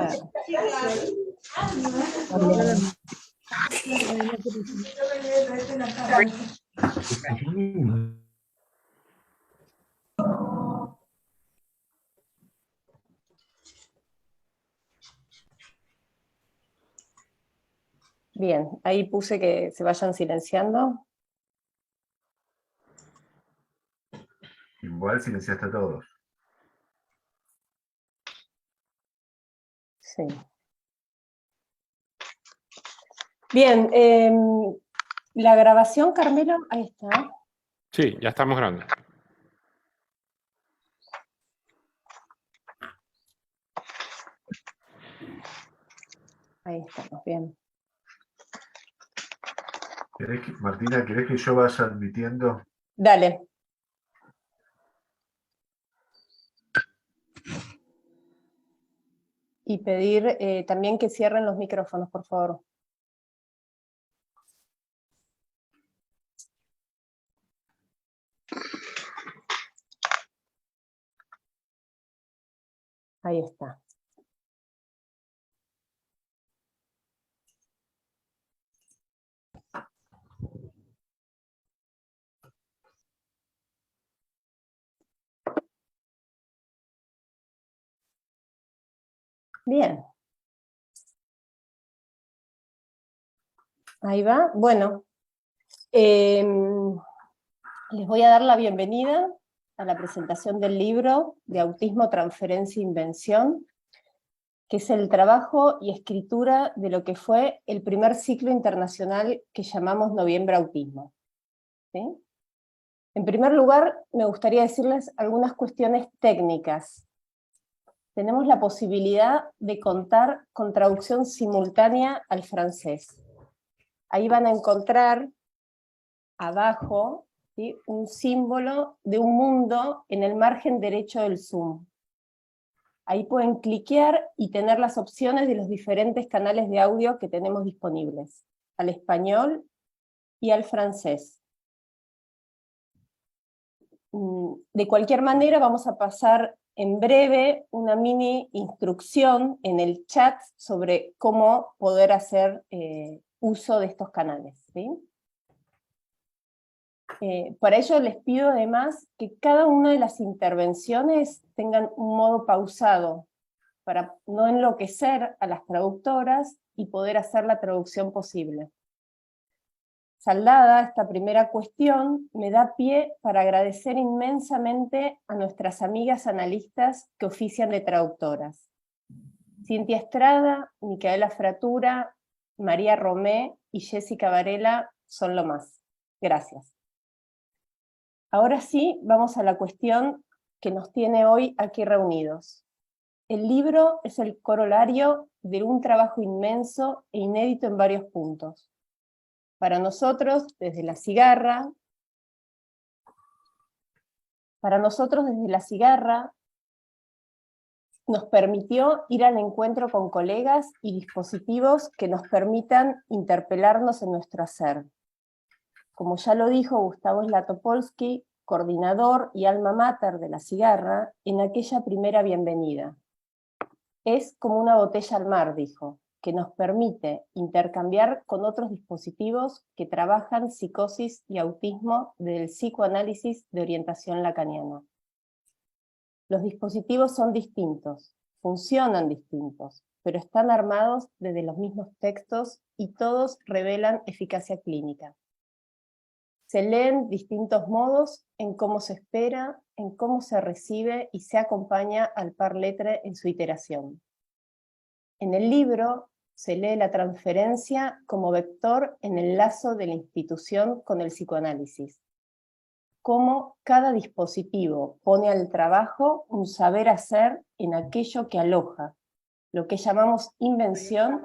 Claro. Bien, ahí puse que se vayan silenciando. Igual silenciaste a todos. Sí. Bien, la grabación, Carmelo, ahí está. Sí, ya estamos grabando. Ahí estamos, bien. Martina, ¿querés que yo vaya admitiendo? Dale. Y pedir también que cierren los micrófonos, por favor. Ahí está. Bien. Ahí va. Bueno, les voy a dar la bienvenida a la presentación del libro de Autismo, Transferencia e Invención, que es el trabajo y escritura de lo que fue el primer ciclo internacional que llamamos Noviembre Autismo. ¿Sí? En primer lugar, me gustaría decirles algunas cuestiones técnicas. Tenemos la posibilidad de contar con traducción simultánea al francés. Ahí van a encontrar abajo, ¿sí?, un símbolo de un mundo en el margen derecho del Zoom. Ahí pueden cliquear y tener las opciones de los diferentes canales de audio que tenemos disponibles, al español y al francés. De cualquier manera, vamos a pasar en breve una mini instrucción en el chat sobre cómo poder hacer uso de estos canales, ¿sí? Para ello les pido además que cada una de las intervenciones tengan un modo pausado, para no enloquecer a las traductoras y poder hacer la traducción posible. Saldada esta primera cuestión, me da pie para agradecer inmensamente a nuestras amigas analistas que ofician de traductoras. Cintia Estrada, Micaela Fratura, María Romé y Jessica Varela son lo más. Gracias. Ahora sí, vamos a la cuestión que nos tiene hoy aquí reunidos. El libro es el corolario de un trabajo inmenso e inédito en varios puntos. Para nosotros, desde La Cigarra, nos permitió ir al encuentro con colegas y dispositivos que nos permitan interpelarnos en nuestro hacer. Como ya lo dijo Gustavo Zlatopolsky, coordinador y alma mater de La Cigarra, en aquella primera bienvenida. Es como una botella al mar, dijo, que nos permite intercambiar con otros dispositivos que trabajan psicosis y autismo del psicoanálisis de orientación lacaniana. Los dispositivos son distintos, funcionan distintos, pero están armados desde los mismos textos y todos revelan eficacia clínica. Se leen distintos modos en cómo se espera, en cómo se recibe y se acompaña al par lettre en su iteración. En el libro se lee la transferencia como vector en el lazo de la institución con el psicoanálisis. Cómo cada dispositivo pone al trabajo un saber hacer en aquello que aloja, lo que llamamos invención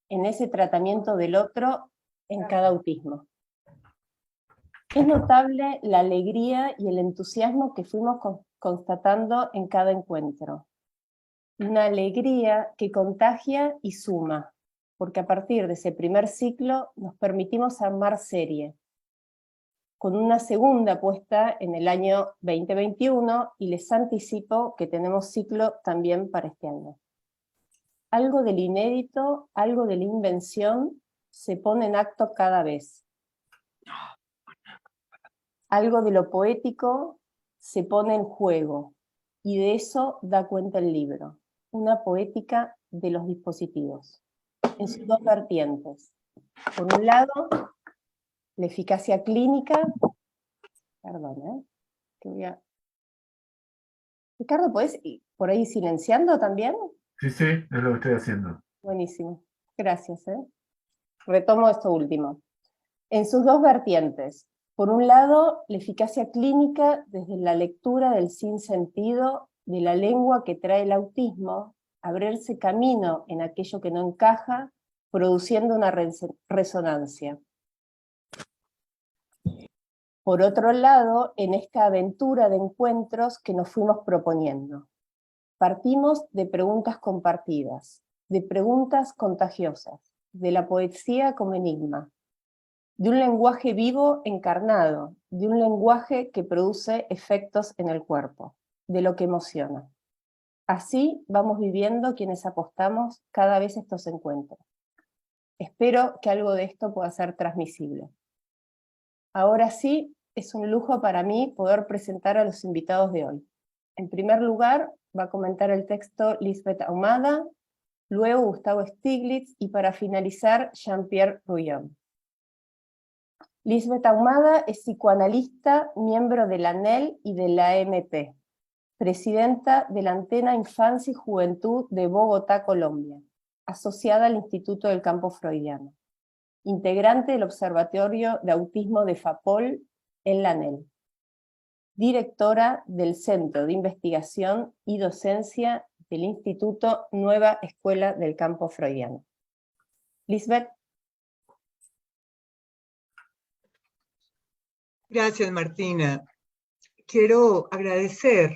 en ese tratamiento del otro en cada autismo. Es notable la alegría y el entusiasmo que fuimos constatando en cada encuentro. Una alegría que contagia y suma, porque a partir de ese primer ciclo nos permitimos armar serie, con una segunda puesta en el año 2021, y les anticipo que tenemos ciclo también para este año. algo del inédito, algo de la invención, se pone en acto cada vez. Algo de lo poético se pone en juego, y de eso da cuenta el libro, una poética de los dispositivos, en sus dos vertientes. Por un lado, la eficacia clínica, perdón, que voy a... Ricardo, ¿podés ir por ahí silenciando también? Sí, sí, es lo que estoy haciendo. Buenísimo, gracias. Retomo esto último. En sus dos vertientes. Por un lado, la eficacia clínica desde la lectura del sinsentido de la lengua que trae el autismo, abrirse camino en aquello que no encaja, produciendo una resonancia. Por otro lado, en esta aventura de encuentros que nos fuimos proponiendo. Partimos de preguntas compartidas, de preguntas contagiosas, de la poesía como enigma, de un lenguaje vivo encarnado, de un lenguaje que produce efectos en el cuerpo, de lo que emociona. Así vamos viviendo quienes apostamos cada vez estos encuentros. Espero que algo de esto pueda ser transmisible. Ahora sí, es un lujo para mí poder presentar a los invitados de hoy. En primer lugar, va a comentar el texto Lisbeth Ahumada, luego Gustavo Stiglitz y para finalizar Jean-Pierre Rouillon. Lisbeth Ahumada es psicoanalista, miembro de la ANEL y de la AMP, presidenta de la Antena Infancia y Juventud de Bogotá, Colombia, asociada al Instituto del Campo Freudiano, integrante del Observatorio de Autismo de FAPOL en la ANEL, directora del Centro de Investigación y Docencia del Instituto Nueva Escuela del Campo Freudiano. Lisbeth. Gracias, Martina. Quiero agradecer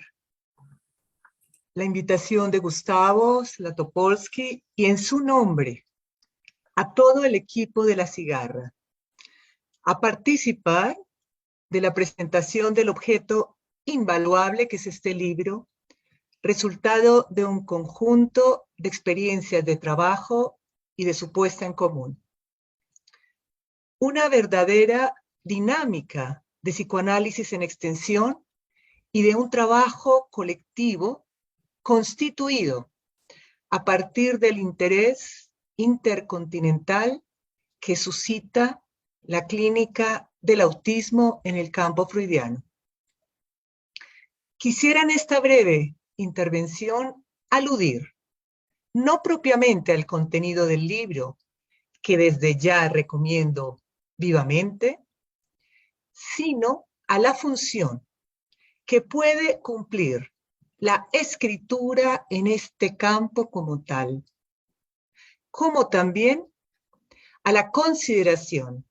la invitación de Gustavo Zlatopolsky y en su nombre a todo el equipo de La Cigarra a participar de la presentación del objeto invaluable que es este libro, resultado de un conjunto de experiencias de trabajo y de su puesta en común. Una verdadera dinámica de psicoanálisis en extensión y de un trabajo colectivo constituido a partir del interés intercontinental que suscita la clínica del autismo en el campo freudiano. Quisiera en esta breve intervención aludir, no propiamente al contenido del libro, que desde ya recomiendo vivamente, sino a la función que puede cumplir la escritura en este campo como tal, como también a la consideración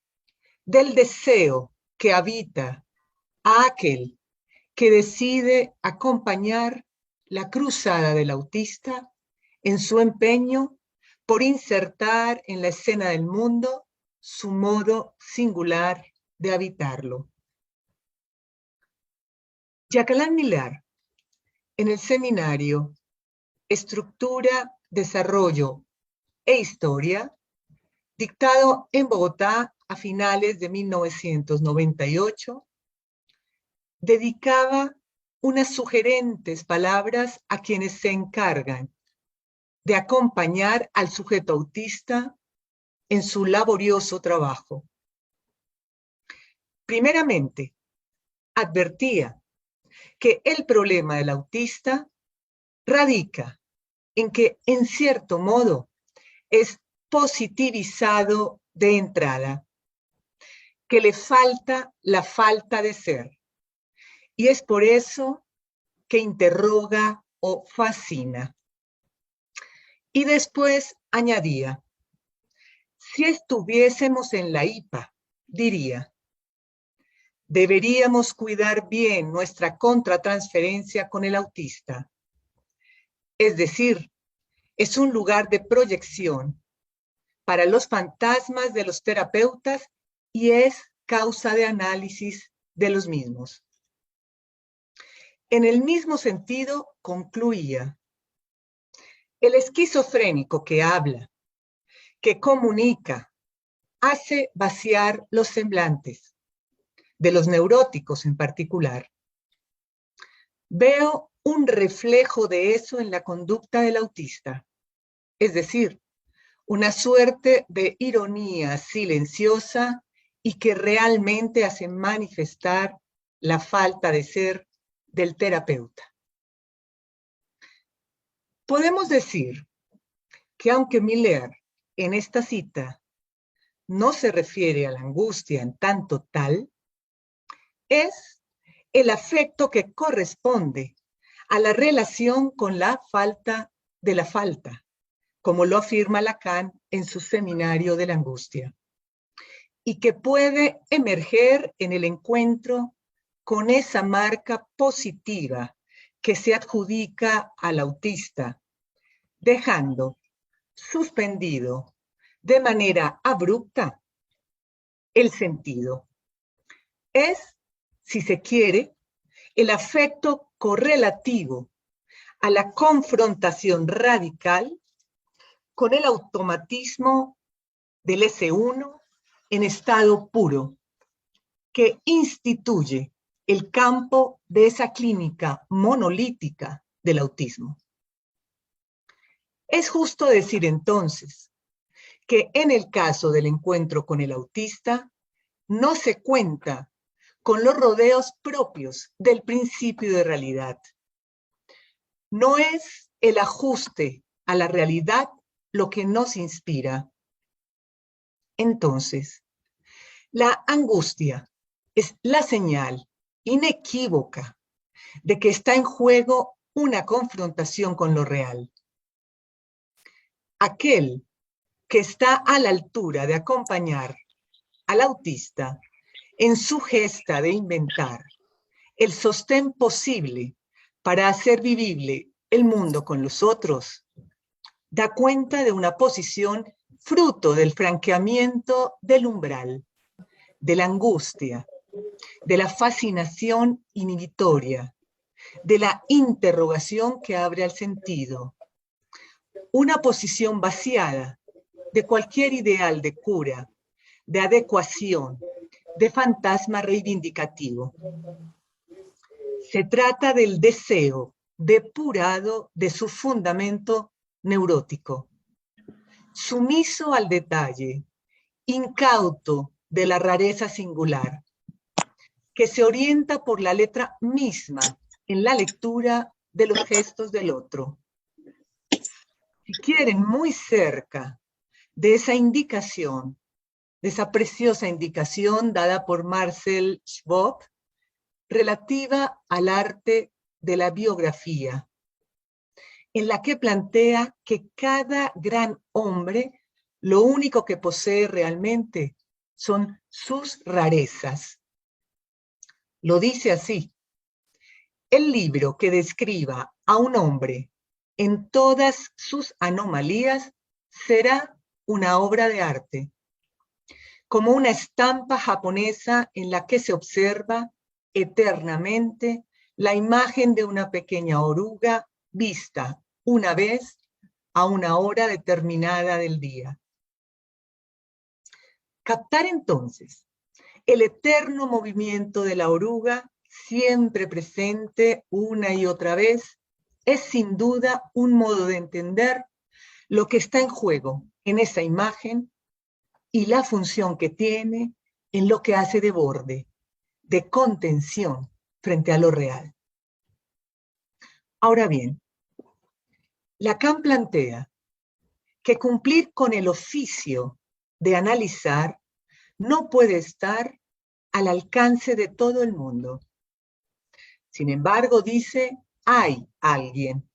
del deseo que habita a aquel que decide acompañar la cruzada del autista en su empeño por insertar en la escena del mundo su modo singular de habitarlo. Jacqueline Miller, en el seminario Estructura, Desarrollo e Historia, dictado en Bogotá a finales de 1998, dedicaba unas sugerentes palabras a quienes se encargan de acompañar al sujeto autista en su laborioso trabajo. Primeramente, advertía que el problema del autista radica en que, en cierto modo, es positivizado de entrada, que le falta la falta de ser, y es por eso que interroga o fascina. Y después añadía, si estuviésemos en la IPA, diría, deberíamos cuidar bien nuestra contratransferencia con el autista. Es decir, es un lugar de proyección para los fantasmas de los terapeutas y es causa de análisis de los mismos. En el mismo sentido, concluía, El esquizofrénico que habla, que comunica, hace vaciar los semblantes, de los neuróticos en particular. Veo un reflejo de eso en la conducta del autista, es decir, una suerte de ironía silenciosa y que realmente hace manifestar la falta de ser del terapeuta. Podemos decir que aunque Miller en esta cita no se refiere a la angustia en tanto tal, es el afecto que corresponde a la relación con la falta de la falta, como lo afirma Lacan en su Seminario de la Angustia, y que puede emerger en el encuentro con esa marca positiva que se adjudica al autista, dejando suspendido de manera abrupta el sentido. Es, si se quiere, el afecto correlativo a la confrontación radical con el automatismo del S1 en estado puro, que instituye el campo de esa clínica monolítica del autismo. Es justo decir entonces que en el caso del encuentro con el autista no se cuenta con los rodeos propios del principio de realidad. No es el ajuste a la realidad lo que nos inspira. Entonces, la angustia es la señal inequívoca de que está en juego una confrontación con lo real. Aquel que está a la altura de acompañar al autista en su gesta de inventar el sostén posible para hacer vivible el mundo con los otros, da cuenta de una posición fruto del franqueamiento del umbral, de la angustia, de la fascinación inhibitoria, de la interrogación que abre al sentido. Una posición vaciada de cualquier ideal de cura, de adecuación, de fantasma reivindicativo. Se trata del deseo depurado de su fundamento neurótico, sumiso al detalle, incauto de la rareza singular, que se orienta por la letra misma en la lectura de los gestos del otro. Si quieren, muy cerca de esa indicación, de esa preciosa indicación dada por Marcel Schwab, relativa al arte de la biografía, en la que plantea que cada gran hombre lo único que posee realmente son sus rarezas. Lo dice así: el libro que describa a un hombre en todas sus anomalías será una obra de arte, como una estampa japonesa en la que se observa eternamente la imagen de una pequeña oruga vista una vez a una hora determinada del día. Captar entonces el eterno movimiento de la oruga, siempre presente una y otra vez, es sin duda un modo de entender lo que está en juego en esa imagen y la función que tiene en lo que hace de borde, de contención frente a lo real. Ahora bien, Lacan plantea que cumplir con el oficio de analizar no puede estar al alcance de todo el mundo. Sin embargo, dice, hay alguien.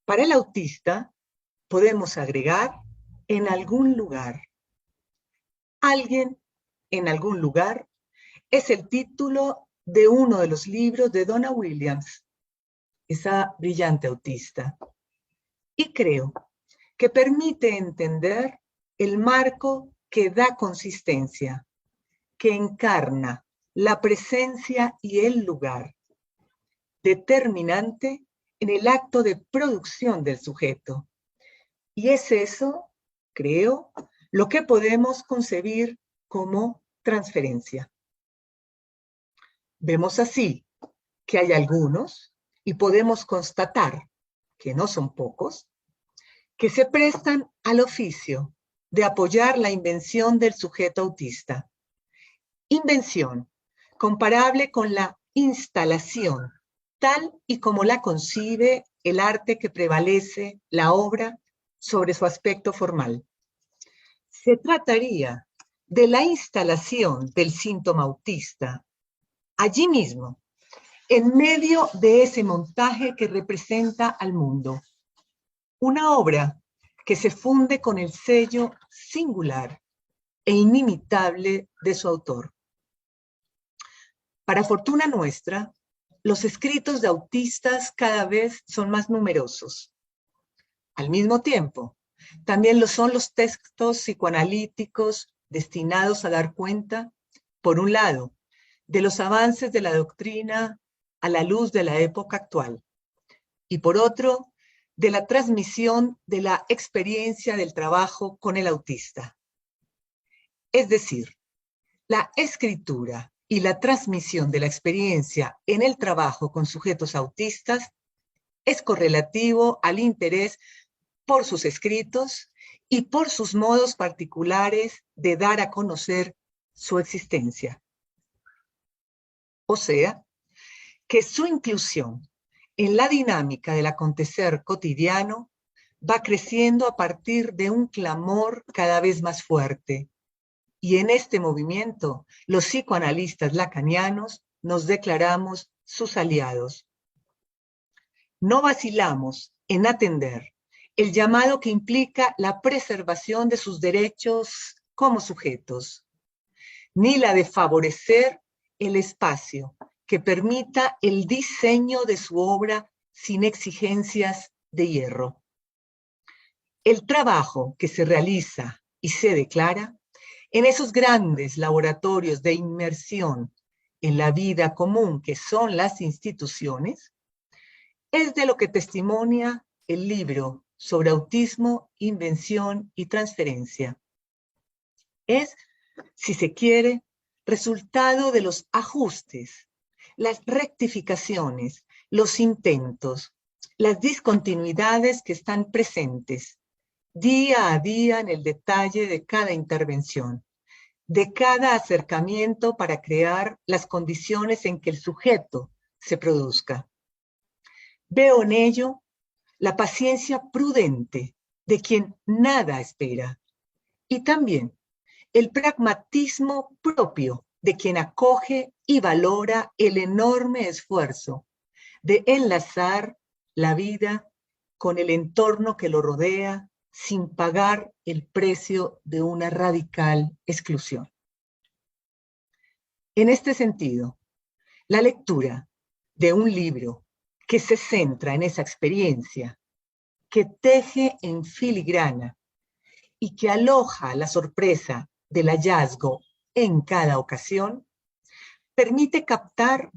Para el autista, podemos agregar en algún lugar. Alguien en algún lugar es el título de uno de los libros de Donna Williams, esa brillante autista. Y creo que permite entender el marco que da consistencia, que encarna la presencia y el lugar, determinante en el acto de producción del sujeto. Y es eso, creo, lo que podemos concebir como transferencia. Vemos así que hay algunos, y podemos constatar que no son pocos, que se prestan al oficio de apoyar la invención del sujeto autista. Invención comparable con la instalación, tal y como la concibe el arte que prevalece, la obra, sobre su aspecto formal. Se trataría de la instalación del síntoma autista allí mismo, en medio de ese montaje que representa al mundo. Una obra que se funde con el sello singular e inimitable de su autor. Para fortuna nuestra, los escritos de autistas cada vez son más numerosos. Al mismo tiempo, también lo son los textos psicoanalíticos destinados a dar cuenta, por un lado, de los avances de la doctrina a la luz de la época actual, y por otro, de la transmisión de la experiencia del trabajo con el autista. Es decir, la escritura y la transmisión de la experiencia en el trabajo con sujetos autistas es correlativo al interés por sus escritos y por sus modos particulares de dar a conocer su existencia. O sea, que su inclusión en la dinámica del acontecer cotidiano va creciendo a partir de un clamor cada vez más fuerte. Y en este movimiento, los psicoanalistas lacanianos nos declaramos sus aliados. No vacilamos en atender el llamado que implica la preservación de sus derechos como sujetos, ni la de favorecer el espacio que permita el diseño de su obra sin exigencias de hierro. El trabajo que se realiza y se declara en esos grandes laboratorios de inmersión en la vida común que son las instituciones, es de lo que testimonia el libro sobre autismo, invención y transferencia. Es, si se quiere, resultado de los ajustes, las rectificaciones, los intentos, las discontinuidades que están presentes día a día en el detalle de cada intervención, de cada acercamiento para crear las condiciones en que el sujeto se produzca. Veo en ello la paciencia prudente de quien nada espera y también el pragmatismo propio de quien acoge y valora el enorme esfuerzo de enlazar la vida con el entorno que lo rodea sin pagar el precio de una radical exclusión. En este sentido, la lectura de un libro que se centra en esa experiencia, que teje en filigrana y que aloja la sorpresa del hallazgo en cada ocasión, permite captar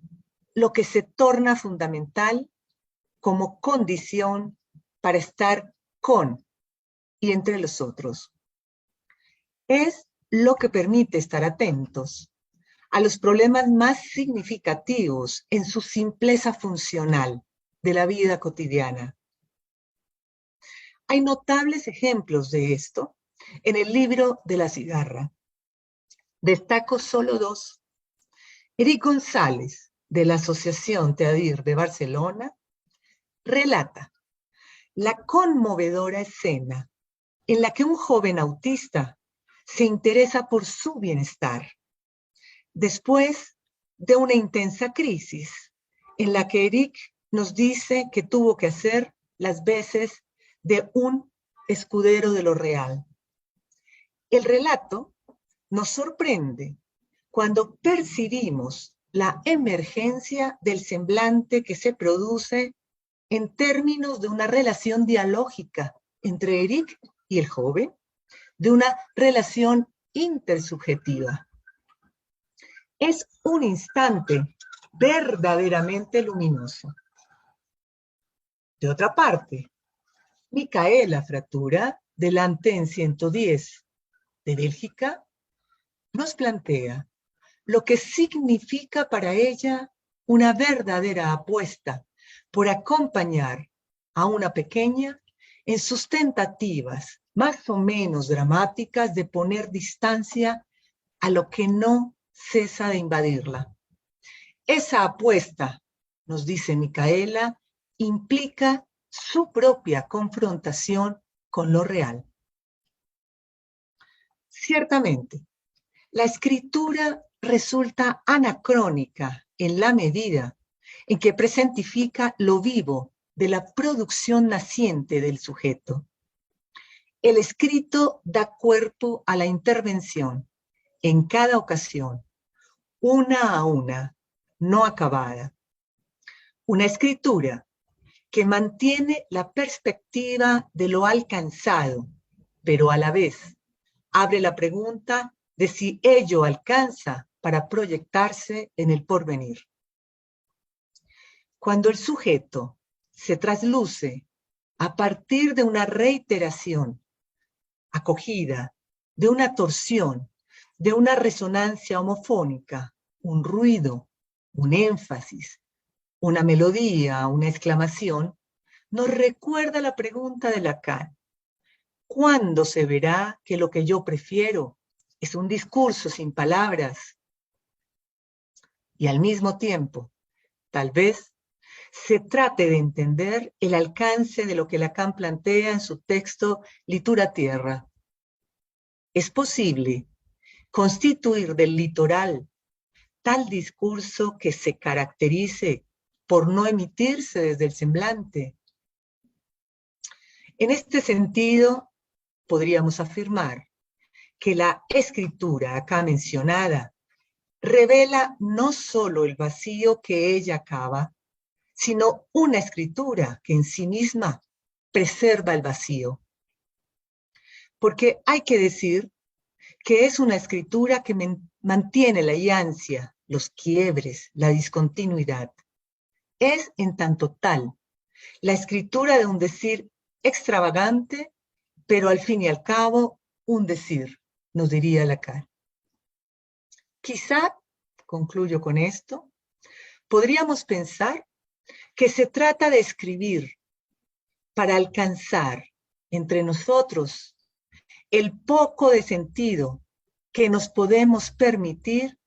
lo que se torna fundamental como condición para estar con y entre los otros. Es lo que permite estar atentos a los problemas más significativos en su simpleza funcional de la vida cotidiana. Hay notables ejemplos de esto en el libro de la cigarra. Destaco solo dos. Eric González, de la Asociación Teadir de Barcelona, relata la conmovedora escena en la que un joven autista se interesa por su bienestar, después de una intensa crisis en la que Eric nos dice que tuvo que hacer las veces de un escudero de lo real. El relato nos sorprende cuando percibimos la emergencia del semblante que se produce en términos de una relación dialógica entre Eric y el joven, de una relación intersubjetiva. Es un instante verdaderamente luminoso. De otra parte, Micaela Frattura, delante en 110 de Bélgica, nos plantea lo que significa para ella una verdadera apuesta por acompañar a una pequeña en sus tentativas más o menos dramáticas de poner distancia a lo que no cesa de invadirla. Esa apuesta, nos dice Micaela, implica su propia confrontación con lo real. Ciertamente, la escritura resulta anacrónica en la medida en que presentifica lo vivo de la producción naciente del sujeto. El escrito da cuerpo a la intervención en cada ocasión, una a una, no acabada. Una escritura que mantiene la perspectiva de lo alcanzado, pero a la vez abre la pregunta de si ello alcanza para proyectarse en el porvenir. Cuando el sujeto se trasluce a partir de una reiteración acogida, de una torsión, de una resonancia homofónica, un ruido, un énfasis, una melodía, una exclamación, nos recuerda la pregunta de Lacan. ¿Cuándo se verá que lo que yo prefiero es un discurso sin palabras? Y al mismo tiempo, tal vez, se trate de entender el alcance de lo que Lacan plantea en su texto Litura Tierra. Es posible constituir del litoral tal discurso que se caracterice por no emitirse desde el semblante. En este sentido, podríamos afirmar que la escritura acá mencionada revela no solo el vacío que ella cava, sino una escritura que en sí misma preserva el vacío. Porque hay que decir que es una escritura que mantiene la ansia, los quiebres, la discontinuidad. Es, en tanto tal, la escritura de un decir extravagante, pero al fin y al cabo, un decir, nos diría Lacan. Quizá, concluyo con esto, podríamos pensar que se trata de escribir para alcanzar entre nosotros el poco de sentido que nos podemos permitir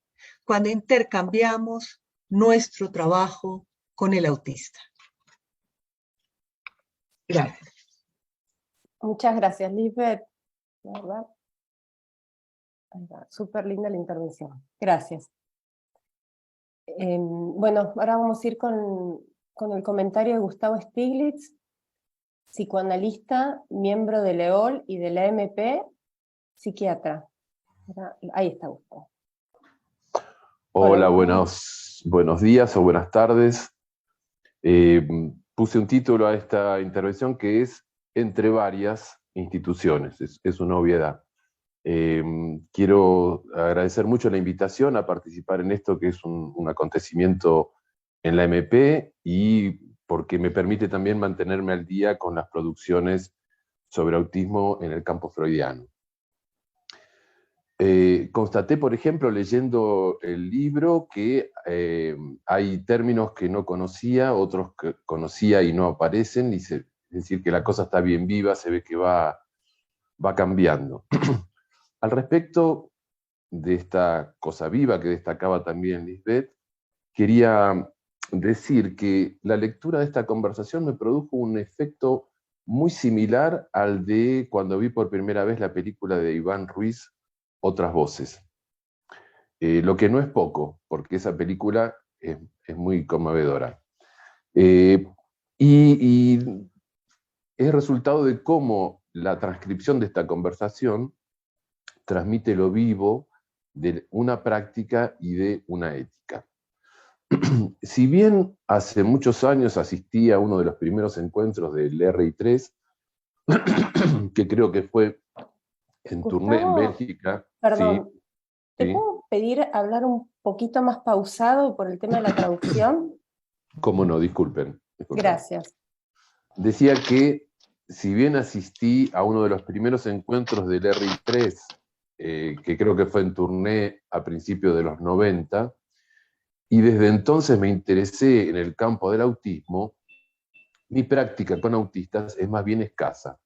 cuando intercambiamos nuestro trabajo con el autista. Gracias. Muchas gracias, Lisbeth. La verdad, súper linda la intervención. Gracias. Bueno, ahora vamos a ir con el comentario de Gustavo Stiglitz, psicoanalista, miembro de LEOL y de la AMP, psiquiatra. Ahí está Gustavo. Hola, buenos días o buenas tardes. Puse un título a esta intervención que es Entre varias instituciones, es una obviedad. Quiero agradecer mucho la invitación a participar en esto, que es un acontecimiento en la MP, y porque me permite también mantenerme al día con las producciones sobre autismo en el campo freudiano. Constaté, por ejemplo, leyendo el libro, que hay términos que no conocía, otros que conocía y no aparecen, es decir, que la cosa está bien viva, se ve que va cambiando. Al respecto de esta cosa viva que destacaba también Lisbeth, quería decir que la lectura de esta conversación me produjo un efecto muy similar al de cuando vi por primera vez la película de Iván Ruiz, Otras voces. Lo que no es poco, porque esa película es muy conmovedora. Y es resultado de cómo la transcripción de esta conversación transmite lo vivo de una práctica y de una ética. Si bien hace muchos años asistí a uno de los primeros encuentros del RI3, que creo que fue en Tournai, en Bélgica. Perdón, sí, ¿te sí. puedo pedir hablar un poquito más pausado por el tema de la traducción? ¿Cómo no? Disculpen. Gracias. decía que si bien asistí a uno de los primeros encuentros del RI3, que creo que fue en Tournai a principios de los 90, y desde entonces me interesé en el campo del autismo, mi práctica con autistas es más bien escasa.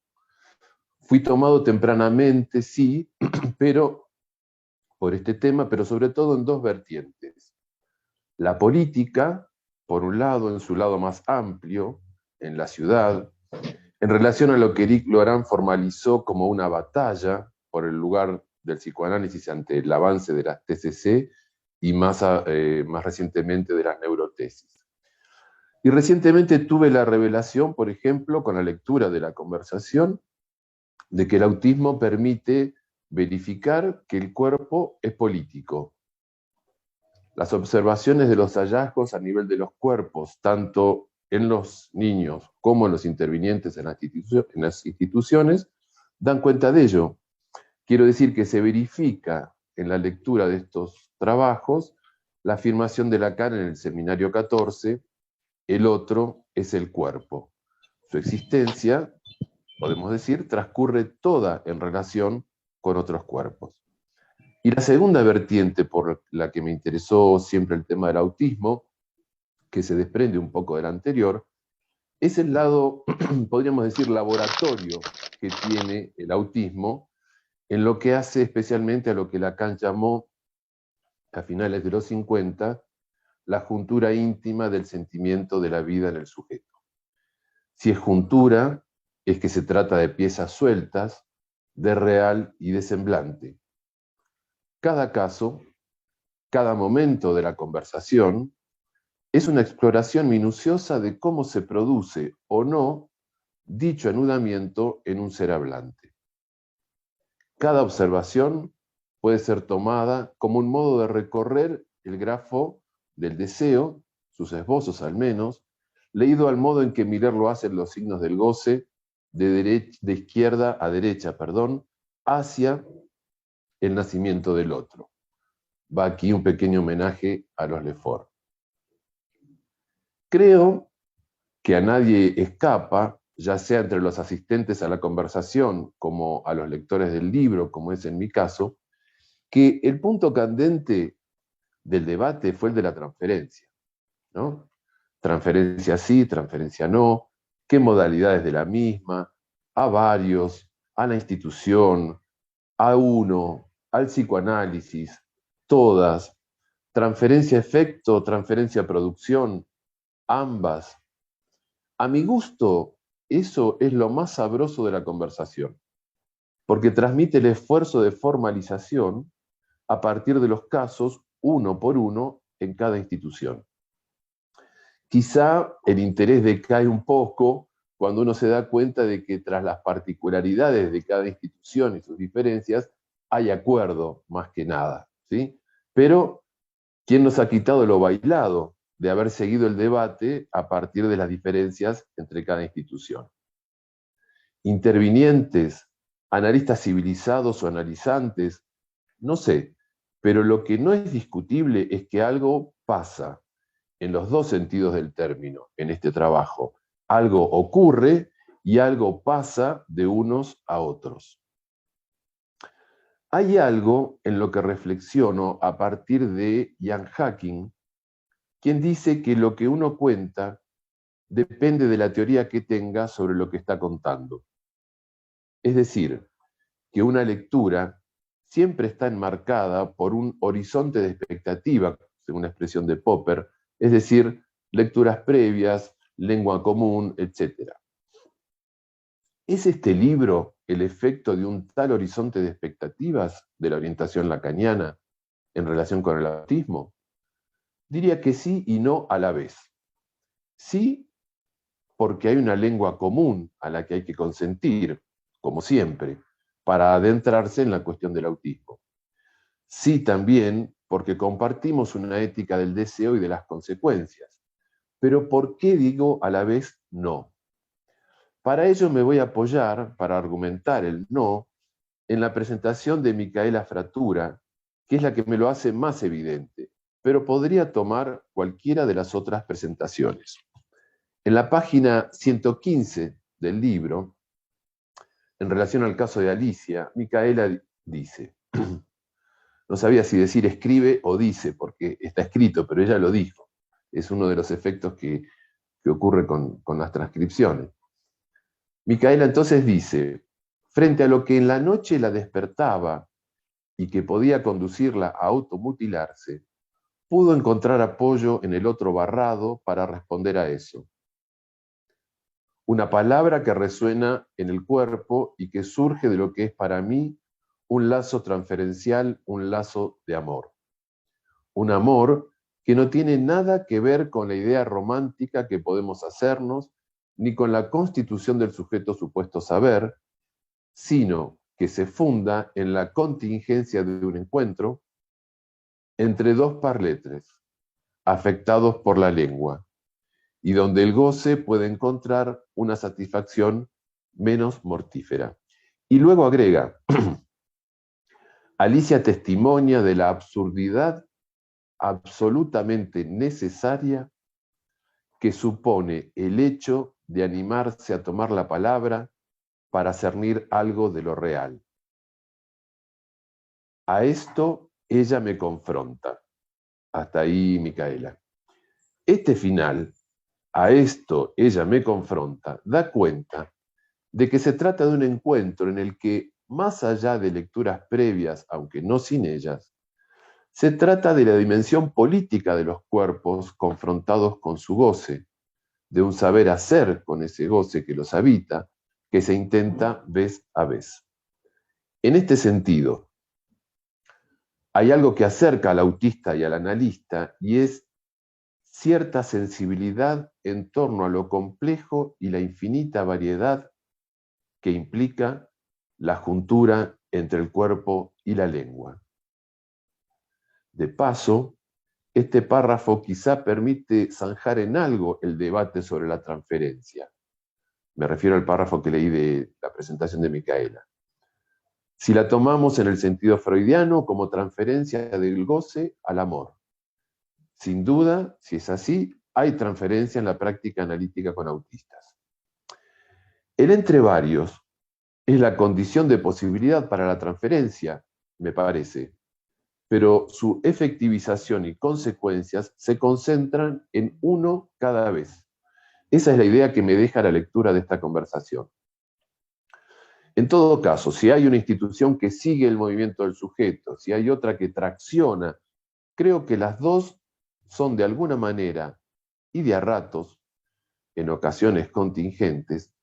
Fui tomado tempranamente, sí, pero por este tema, pero sobre todo en dos vertientes. La política, por un lado, en su lado más amplio, en la ciudad, en relación a lo que Éric Lorán formalizó como una batalla por el lugar del psicoanálisis ante el avance de las TCC y más recientemente de las neurotesis. Y recientemente tuve la revelación, por ejemplo, con la lectura de la conversación, de que el autismo permite verificar que el cuerpo es político. Las observaciones de los hallazgos a nivel de los cuerpos, tanto en los niños como en los intervinientes en las instituciones, dan cuenta de ello. Quiero decir que se verifica en la lectura de estos trabajos la afirmación de Lacan en el Seminario 14, el otro es el cuerpo. Su existencia, podemos decir, transcurre toda en relación con otros cuerpos. Y la segunda vertiente por la que me interesó siempre el tema del autismo, que se desprende un poco del anterior, es el lado, podríamos decir, laboratorio que tiene el autismo en lo que hace especialmente a lo que Lacan llamó, a finales de los 50, la juntura íntima del sentimiento de la vida en el sujeto. Si es juntura, es que se trata de piezas sueltas, de real y de semblante. Cada caso, cada momento de la conversación, es una exploración minuciosa de cómo se produce o no dicho anudamiento en un ser hablante. Cada observación puede ser tomada como un modo de recorrer el grafo del deseo, sus esbozos al menos, leído al modo en que Miller lo hace en los signos del goce, de izquierda a derecha, hacia el nacimiento del otro. Va aquí un pequeño homenaje a los Lefort. Creo que a nadie escapa, ya sea entre los asistentes a la conversación como a los lectores del libro, como es en mi caso, que el punto candente del debate fue el de la transferencia, ¿no? Transferencia sí, transferencia no, qué modalidades de la misma, a varios, a la institución, a uno, al psicoanálisis, todas, transferencia efecto, transferencia producción, ambas. A mi gusto, eso es lo más sabroso de la conversación, porque transmite el esfuerzo de formalización a partir de los casos, uno por uno, en cada institución. Quizá el interés decae un poco cuando uno se da cuenta de que tras las particularidades de cada institución y sus diferencias, hay acuerdo más que nada, ¿sí? Pero, ¿quién nos ha quitado lo bailado de haber seguido el debate a partir de las diferencias entre cada institución? Intervinientes, analistas civilizados o analizantes, no sé, pero lo que no es discutible es que algo pasa en los dos sentidos del término en este trabajo. Algo ocurre y algo pasa de unos a otros. Hay algo en lo que reflexiono a partir de Ian Hacking, quien dice que lo que uno cuenta depende de la teoría que tenga sobre lo que está contando. Es decir, que una lectura siempre está enmarcada por un horizonte de expectativa, según la expresión de Popper, es decir, lecturas previas, lengua común, etc. ¿Es este libro el efecto de un tal horizonte de expectativas de la orientación lacaniana en relación con el autismo? Diría que sí y no a la vez. Sí, porque hay una lengua común a la que hay que consentir, como siempre, para adentrarse en la cuestión del autismo. Sí también porque compartimos una ética del deseo y de las consecuencias. Pero ¿por qué digo a la vez no? Para ello me voy a apoyar, para argumentar el no, en la presentación de Micaela Fratura, que es la que me lo hace más evidente, pero podría tomar cualquiera de las otras presentaciones. En la página 115 del libro, en relación al caso de Alicia, Micaela dice, no sabía si decir escribe o dice, porque está escrito, pero ella lo dijo. Es uno de los efectos que ocurre con las transcripciones. Micaela entonces dice, frente a lo que en la noche la despertaba y que podía conducirla a automutilarse, pudo encontrar apoyo en el otro barrado para responder a eso. Una palabra que resuena en el cuerpo y que surge de lo que es para mí un lazo transferencial, un lazo de amor. Un amor que no tiene nada que ver con la idea romántica que podemos hacernos, ni con la constitución del sujeto supuesto saber, sino que se funda en la contingencia de un encuentro entre dos parletres, afectados por la lengua, y donde el goce puede encontrar una satisfacción menos mortífera. Y luego agrega, Alicia testimonia de la absurdidad absolutamente necesaria que supone el hecho de animarse a tomar la palabra para cernir algo de lo real. A esto ella me confronta. Hasta ahí, Micaela. Este final, a esto ella me confronta, da cuenta de que se trata de un encuentro en el que, más allá de lecturas previas, aunque no sin ellas, se trata de la dimensión política de los cuerpos confrontados con su goce, de un saber hacer con ese goce que los habita, que se intenta vez a vez. En este sentido, hay algo que acerca al autista y al analista, y es cierta sensibilidad en torno a lo complejo y la infinita variedad que implica la juntura entre el cuerpo y la lengua. De paso, este párrafo quizá permite zanjar en algo el debate sobre la transferencia. Me refiero al párrafo que leí de la presentación de Micaela. Si la tomamos en el sentido freudiano como transferencia del goce al amor. Sin duda, si es así, hay transferencia en la práctica analítica con autistas. El entre varios es la condición de posibilidad para la transferencia, me parece, pero su efectivización y consecuencias se concentran en uno cada vez. Esa es la idea que me deja la lectura de esta conversación. En todo caso, si hay una institución que sigue el movimiento del sujeto, si hay otra que tracciona, creo que las dos son de alguna manera, y de a ratos, en ocasiones contingentes,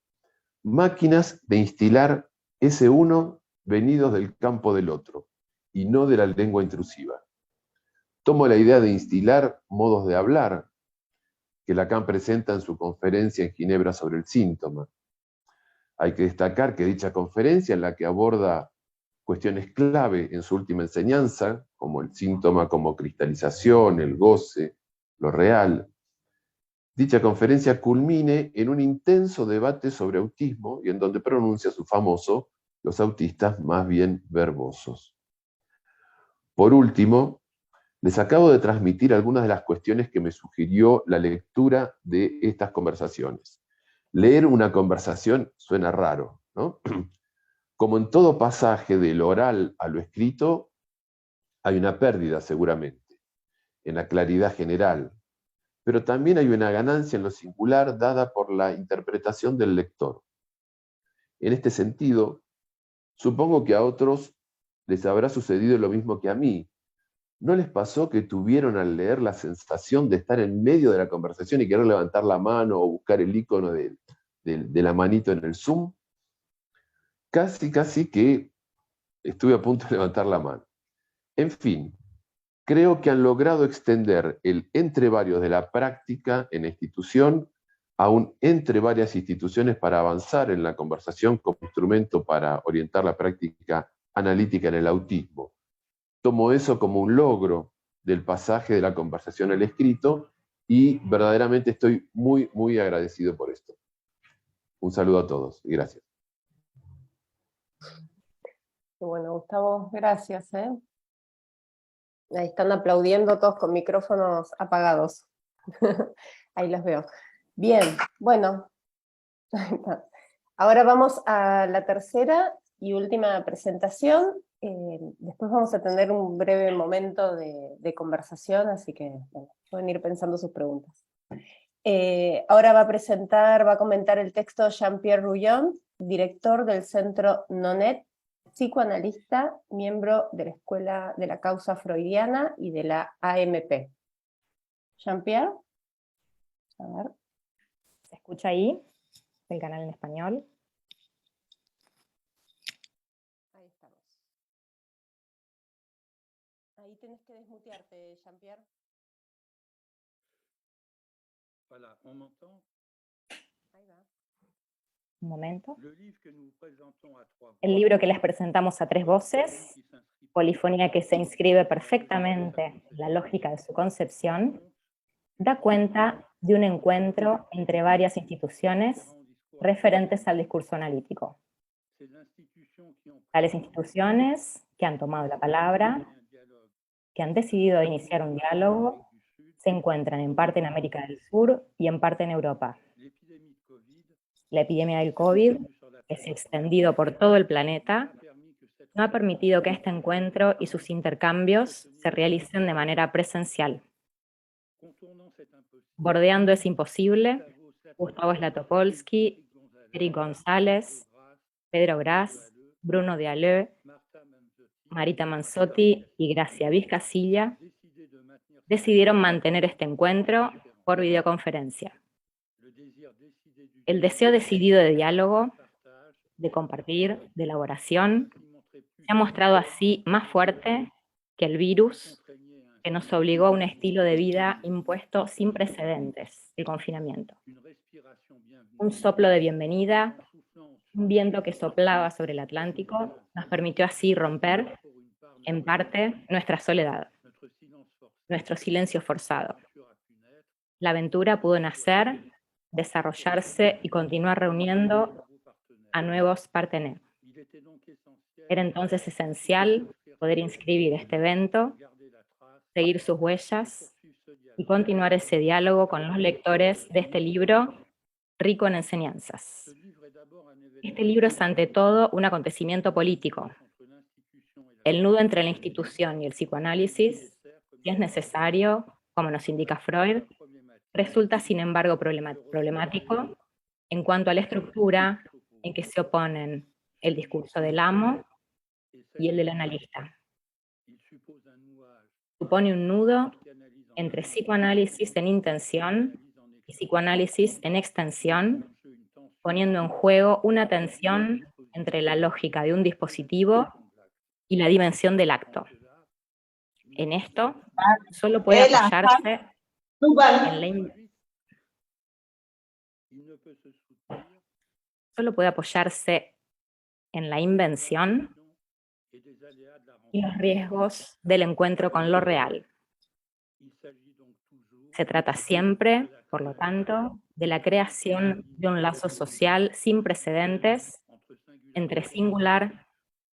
máquinas de instilar ese uno venidos del campo del otro, y no de la lengua intrusiva. Tomo la idea de instilar modos de hablar, que Lacan presenta en su conferencia en Ginebra sobre el síntoma. Hay que destacar que dicha conferencia, en la que aborda cuestiones clave en su última enseñanza, como el síntoma como cristalización, el goce, lo real, dicha conferencia culmine en un intenso debate sobre autismo y en donde pronuncia su famoso "los autistas más bien verbosos". Por último, les acabo de transmitir algunas de las cuestiones que me sugirió la lectura de estas conversaciones. Leer una conversación suena raro, ¿no? Como en todo pasaje del oral a lo escrito, hay una pérdida seguramente, en la claridad general, pero también hay una ganancia en lo singular dada por la interpretación del lector. En este sentido, supongo que a otros les habrá sucedido lo mismo que a mí. ¿No les pasó que tuvieron al leer la sensación de estar en medio de la conversación y querer levantar la mano o buscar el icono de la manito en el Zoom? Casi que estuve a punto de levantar la mano. En fin, creo que han logrado extender el entre varios de la práctica en la institución a un entre varias instituciones para avanzar en la conversación como instrumento para orientar la práctica analítica en el autismo. Tomo eso como un logro del pasaje de la conversación al escrito y verdaderamente estoy muy, muy agradecido por esto. Un saludo a todos y gracias. Bueno, Gustavo, gracias. Ahí están aplaudiendo todos con micrófonos apagados. Ahí los veo. Bien, bueno. Ahora vamos a la tercera y última presentación. Después vamos a tener un breve momento de conversación, así que bueno, pueden ir pensando sus preguntas. Ahora va a comentar el texto Jean-Pierre Rouillon, director del Centro Nonet, psicoanalista, miembro de la Escuela de la Causa Freudiana y de la AMP. Jean-Pierre, a ver. ¿Se escucha ahí? El canal en español. Ahí estamos. Ahí tenés que desmutearte, Jean-Pierre. Voilà, on m'entend? Ahí va. Un momento. Le livre que nous présentons à trois voix, El libro que les presentamos a tres voces, polifonía que se inscribe perfectamente en la lógica de su concepción, da cuenta de un encuentro entre varias instituciones referentes al discurso analítico. c'est l'institution qui ont Tales instituciones que han tomado la palabra, un dialogue que han decidido iniciar un diálogo, du Sud, se encuentran en parte en América del Sur y en parte en Europa. l'épidémie de Covid La epidemia del COVID, sur la que se ha extendido por todo el planeta, a permis que cette no ha permitido que este encuentro y sus intercambios se realicen de manera presencial. contournant cet impossible, Bordeando es imposible, Gustavo Gustavo Slatopolsky, Eric González, Pedro Gras, Bruno Dealeux, Marita Manzotti y Gracia Vizcasilla décidé de maintenir decidieron mantener este encuentro por videoconferencia. le désir décidé du El deseo decidido de diálogo, partage de compartir, de elaboración, qui montrait plus se ha mostrado así más fuerte que el virus contraigné que nos obligó a un estilo de vida impuesto sin precedentes, el confinamiento. une respiration bienvenue, Un soplo de bienvenida, soufflant un viento que soplaba sobre el Atlántico, nos permitió así romper, pour une part en parte, nuestra soledad, notre silence forcé, nuestro silencio forzado. l'aventure a pu naître, La aventura pudo nacer, desarrollarse y continuar reuniendo nouveaux partenaires. a nuevos partenaires. Il était donc essentiel Era entonces esencial poder inscribir este evento, garder la trace, seguir sus huellas poursuivre ce dialogue. y continuar ese diálogo con los lectores de este libro rico en enseñanzas. Ce livre est d'abord un événement Este libro es ante todo un acontecimiento político, entre l'institution et la el nudo entre la institución y el psicoanálisis, si es necesario, como nos indica Freud, problématique resulta sin embargo problemático en cuanto a la estructura en que se oponen el discurso del amo et y el celle del analista. il suppose un nouage Supone un nudo qui analyse en entre psicoanálisis en intención y psicoanálisis en extensión, jeu une tension poniendo en juego una tensión entre la lógica de un dispositivo y la dimensión del acto. En esto, solo puede apoyarse en la il ne peut se soutenir solo puede apoyarse en la invención et des aléas de la y rencontre. los riesgos del encuentro con lo real. Il s'agit donc toujours Se trata siempre, por lo tanto, de la creación de un lazo social sin precedentes entre singulier entre singular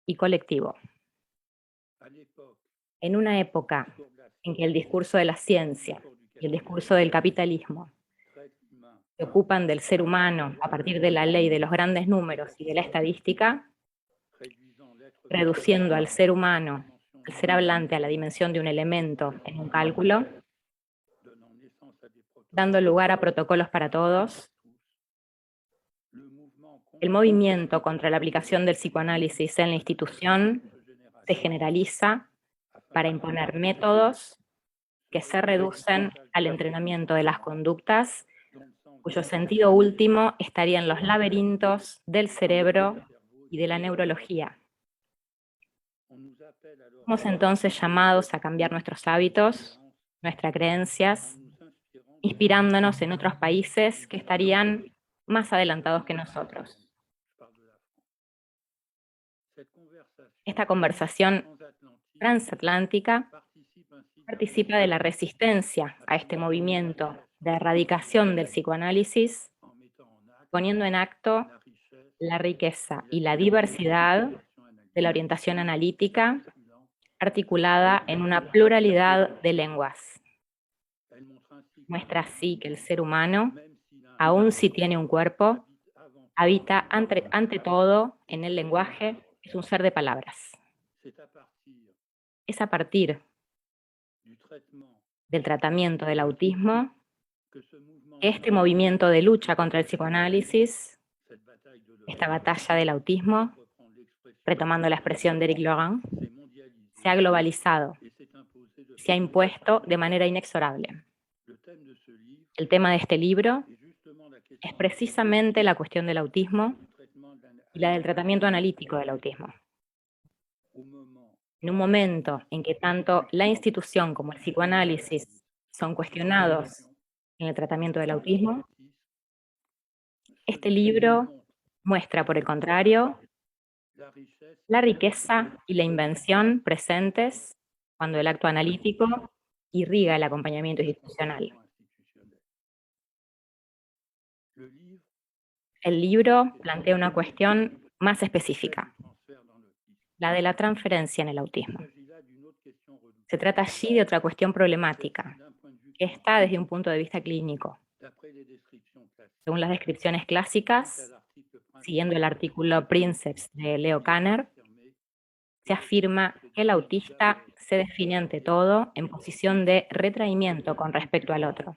y colectivo. à l'époque En una época cours de la en que el discurso de la ciencia y el discurso del capitalismo traite humain se ocupan del ser humano a partir de la ley de los grandes números y de la estadística, réduisant l'être reduciendo al ser humano, al ser hablante, a la dimensión de un elemento en un cálculo, donnant naissance à des protocoles dando lugar a protocolos para todos. le mouvement El movimiento contra la aplicación del psicoanálisis en la institución se generaliza para imponer métodos que se reducen al entrenamiento de las conductas, cuyo sentido último estaría en los laberintos del cerebro y de la neurología. on nous appelle alors Somos entonces llamados a cambiar nuestros hábitos, nuestras creencias, nous inspirant inspirándonos en otros países que estarían más adelantados que nosotros. je parle de la France. Cette conversation Esta conversación transatlantique transatlántica participe ainsi participa de la resistencia a este movimiento de erradicación del psicoanálisis, en mettant en acte poniendo en acto la richesse la riqueza y la diversidad de la orientación analítica articulada en una pluralidad de lenguas. elle montre ainsi que Muestra así que el ser humano, même s'il a aun si tiene un cuerpo, habita ante todo en el lenguaje, es un ser de palabras. Es a partir del tratamiento del autismo que este movimiento de lucha contra el psicoanálisis, esta batalla del autismo, retomando la expresión de Eric Laurent, se ha globalizado, se ha impuesto de manera inexorable. El tema de este libro es precisamente la cuestión del autismo y la del tratamiento analítico del autismo. En un momento en que tanto la institución como el psicoanálisis son cuestionados en el tratamiento del autismo, este libro muestra, por el contrario, la riqueza y la invención presentes cuando el acto analítico irriga el acompañamiento institucional. El libro plantea una cuestión más específica, la de la transferencia en el autismo. Se trata allí de otra cuestión problemática, que está desde un punto de vista clínico. Según las descripciones clásicas, siguiendo el artículo Princeps de Leo Kanner, se afirma que el autista se define ante todo en posición de retraimiento con respecto al otro.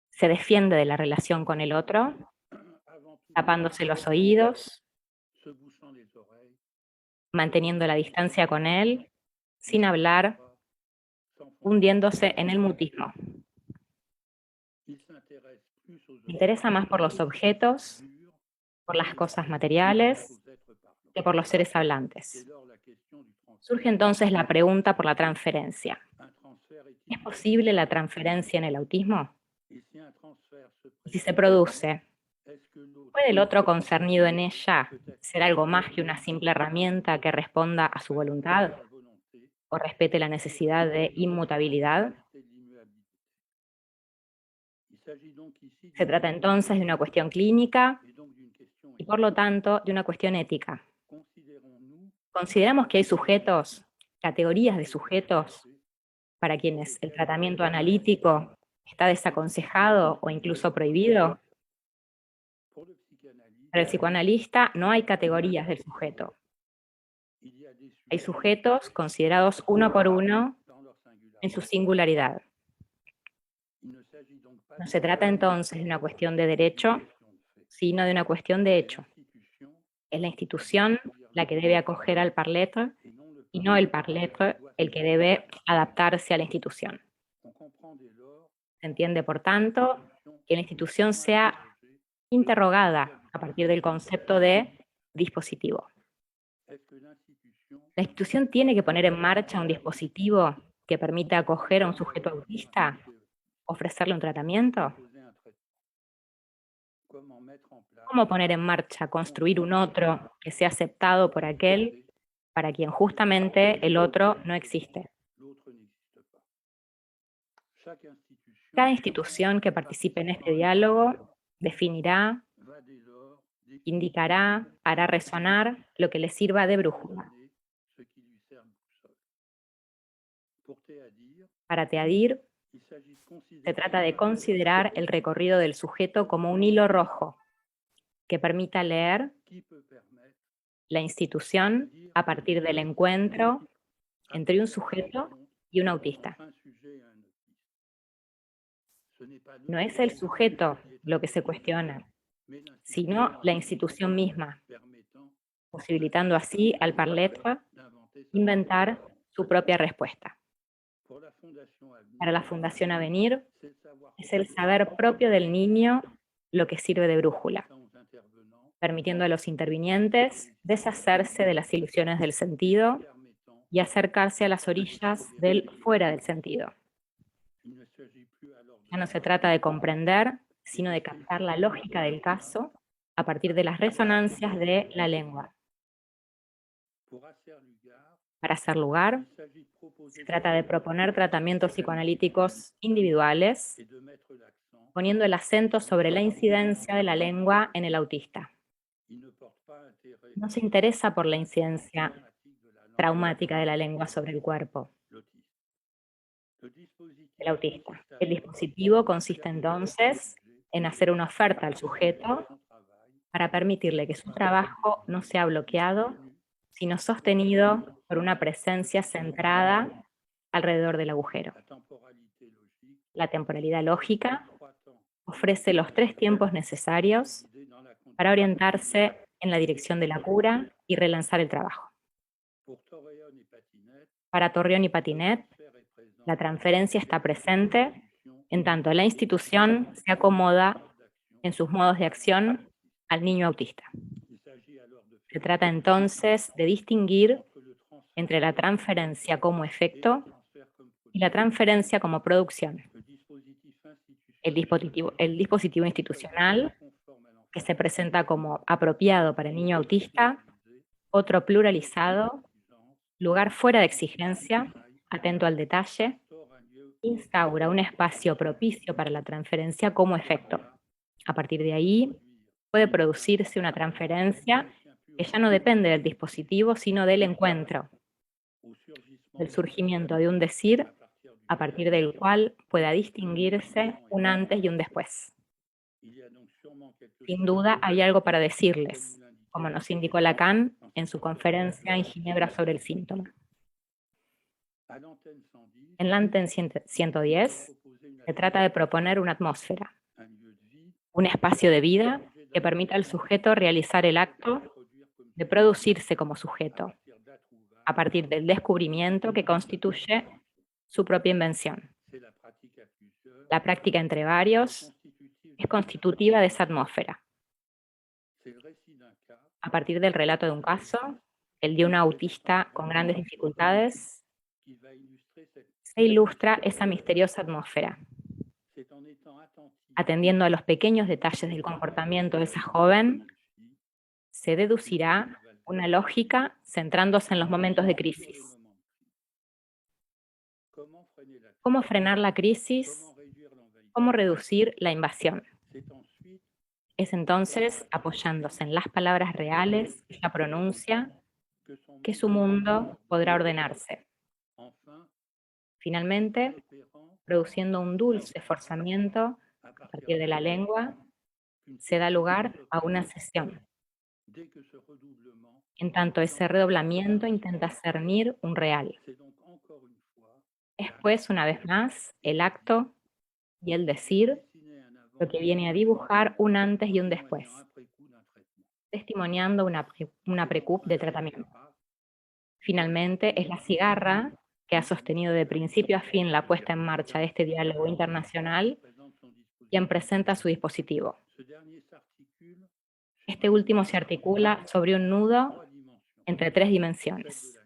Se defiende de la relación con el otro, tapándose los oídos, manteniendo la distancia con él, sin hablar, hundiéndose en el mutismo. Me interesa más por los objetos, por las cosas materiales, que por los seres hablantes. Surge entonces la pregunta por la transferencia. ¿Es posible la transferencia en el autismo? Si se produce, ¿puede el otro concernido en ella ser algo más que una simple herramienta que responda a su voluntad o respete la necesidad de inmutabilidad? Se trata entonces de una cuestión clínica y por lo tanto de una cuestión ética. Consideramos que hay sujetos, categorías de sujetos, para quienes el tratamiento analítico está desaconsejado o incluso prohibido. Para el psicoanalista no hay categorías del sujeto. Hay sujetos considerados uno por uno en su singularidad. No se trata entonces de una cuestión de derecho, sino de una cuestión de hecho. Es la institución la que debe acoger al parletre y no el parletre el que debe adaptarse a la institución. Se entiende, por tanto, que la institución sea interrogada a partir del concepto de dispositivo. ¿La institución tiene que poner en marcha un dispositivo que permita acoger a un sujeto autista, ofrecerle un tratamiento? ¿Cómo poner en marcha, construir un otro que sea aceptado por aquel para quien justamente el otro no existe? Cada institución que participe en este diálogo definirá, indicará, hará resonar lo que le sirva de brújula. Para Teadir, se trata de considerar el recorrido del sujeto como un hilo rojo que permita leer la institución a partir del encuentro entre un sujeto y un autista. No es el sujeto lo que se cuestiona, sino la institución misma, posibilitando así al parletre inventar su propia respuesta. Para la Fundación Avenir, es el saber propio del niño lo que sirve de brújula, permitiendo a los intervinientes deshacerse de las ilusiones del sentido y acercarse a las orillas del fuera del sentido. Ya no se trata de comprender, sino de captar la lógica del caso a partir de las resonancias de la lengua. Para hacer lugar, se trata de proponer tratamientos psicoanalíticos individuales, poniendo el acento sobre la incidencia de la lengua en el autista. No se interesa por la incidencia traumática de la lengua sobre el cuerpo. el autista. El dispositivo consiste entonces en hacer una oferta al sujeto para permitirle que su trabajo no sea bloqueado, sino sostenido por una presencia centrada alrededor del agujero. La temporalidad lógica ofrece los 3 tiempos necesarios para orientarse en la dirección de la cura y relanzar el trabajo. Para Torreón y Patinet, la transferencia está presente en tanto la institución se acomoda en sus modos de acción al niño autista. Se trata entonces de distinguir entre la transferencia como efecto y la transferencia como producción. El dispositivo institucional, que se presenta como apropiado para el niño autista, otro pluralizado, lugar fuera de exigencia, atento al detalle, instaura un espacio propicio para la transferencia como efecto. A partir de ahí, puede producirse una transferencia que ya no depende del dispositivo, sino del encuentro, del surgimiento de un decir, a partir del cual pueda distinguirse un antes y un después. Sin duda hay algo para decirles, como nos indicó Lacan en su conferencia en Ginebra sobre el síntoma. En la antena 110 se trata de proponer una atmósfera, un espacio de vida que permita al sujeto realizar el acto de producirse como sujeto, a partir del descubrimiento que constituye su propia invención. La práctica entre varios es constitutiva de esa atmósfera. A partir del relato de un caso, el de un autista con grandes dificultades, se ilustra esa misteriosa atmósfera. Atendiendo a los pequeños detalles del comportamiento de esa joven, se deducirá una lógica centrándose en los momentos de crisis. ¿Cómo frenar la crisis? ¿Cómo reducir la invasión? Es entonces, apoyándose en las palabras reales que ella pronuncia, que su mundo podrá ordenarse. Finalmente, produciendo un dulce forzamiento a partir de la lengua, se da lugar a una cesión. En tanto ese redoblamiento intenta cernir un real. Es pues, una vez más, el acto y el decir lo que viene a dibujar un antes y un después, testimoniando una precup de tratamiento. Finalmente, es la cigarra que ha sostenido de principio a fin la puesta en marcha de este diálogo internacional quien presenta su dispositivo. Este último se articula sobre un nudo entre 3 dimensiones,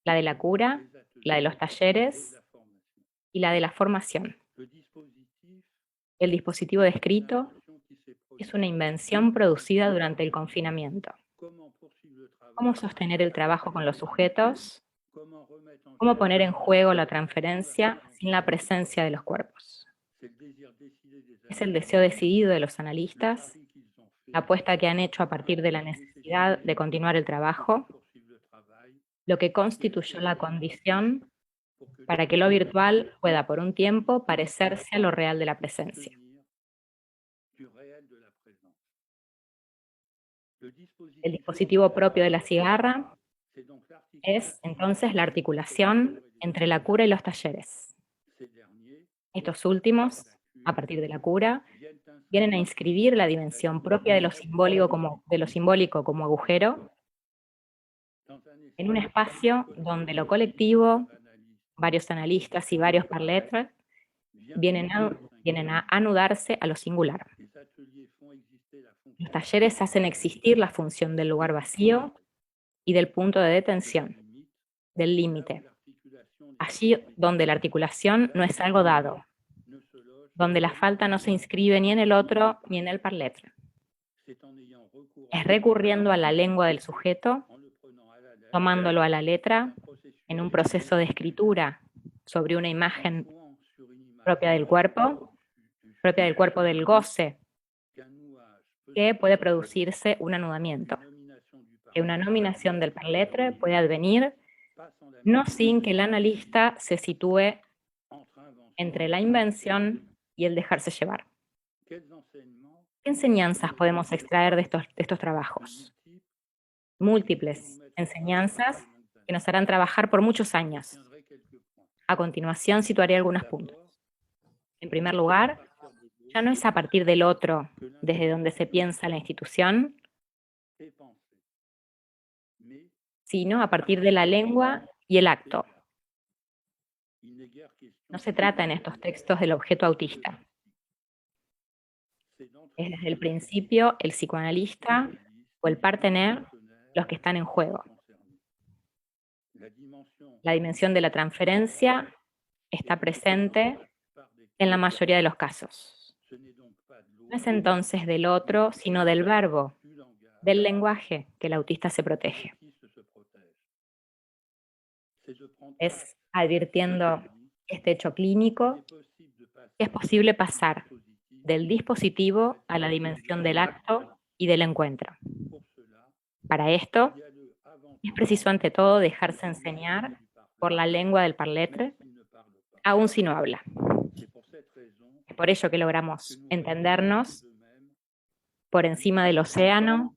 la de la cura, la de los talleres y la de la formación. El dispositivo descrito es una invención producida durante el confinamiento. ¿Cómo sostener el trabajo con los sujetos? ¿Cómo poner en juego la transferencia sin la presencia de los cuerpos? Es el deseo decidido de los analistas, la apuesta que han hecho a partir de la necesidad de continuar el trabajo, lo que constituyó la condición para que lo virtual pueda por un tiempo parecerse a lo real de la presencia. El dispositivo propio de la cigarra es entonces la articulación entre la cura y los talleres. Estos últimos, a partir de la cura, vienen a inscribir la dimensión propia de lo simbólico como agujero en un espacio donde lo colectivo, varios analistas y varios parletres vienen a anudarse a lo singular. Los talleres hacen existir la función del lugar vacío y del punto de detención, del límite. Allí donde la articulación no es algo dado, donde la falta no se inscribe ni en el otro ni en el parletre. Es recurriendo a la lengua del sujeto, tomándolo a la letra, en un proceso de escritura sobre una imagen propia del cuerpo del goce, que puede producirse un anudamiento, que una nominación del parletre puede advenir, no sin que el analista se sitúe entre la invención y el dejarse llevar. quels enseignements ¿Qué enseñanzas podemos extraer de estos trabajos? Múltiples enseñanzas que nos harán trabajar por muchos años. tiendrai quelques points. A continuación situaré algunos puntos. En primer lugar, ya no es a partir del otro desde donde se piensa la institución, Et penser. Mais sino a partir de la lengua y el acto. il n'est guère question No se trata en estos textos del objeto autista. c'est d'entrer Es desde el principio el psicoanalista o el partener los que están en juego. la dimension La dimensión de la transferencia está presente en la mayoría de los casos. ce n'est donc pas de No l'autre, es entonces del otro, sino del verbo, du langage del lenguaje que el autista se protege. qui se protège. C'est de prendre Es advirtiendo este hecho clínico possible de passer que es posible pasar positif del dispositivo a la dimensión del acto y del encuentro. pour cela. Para esto, Il y a le avant es preciso ante todo dejarse enseñar por la lengua del parletre, qui ne parle pas. aun si no habla. C'est pour cette raison Es por ello que logramos entendernos de même por encima del océano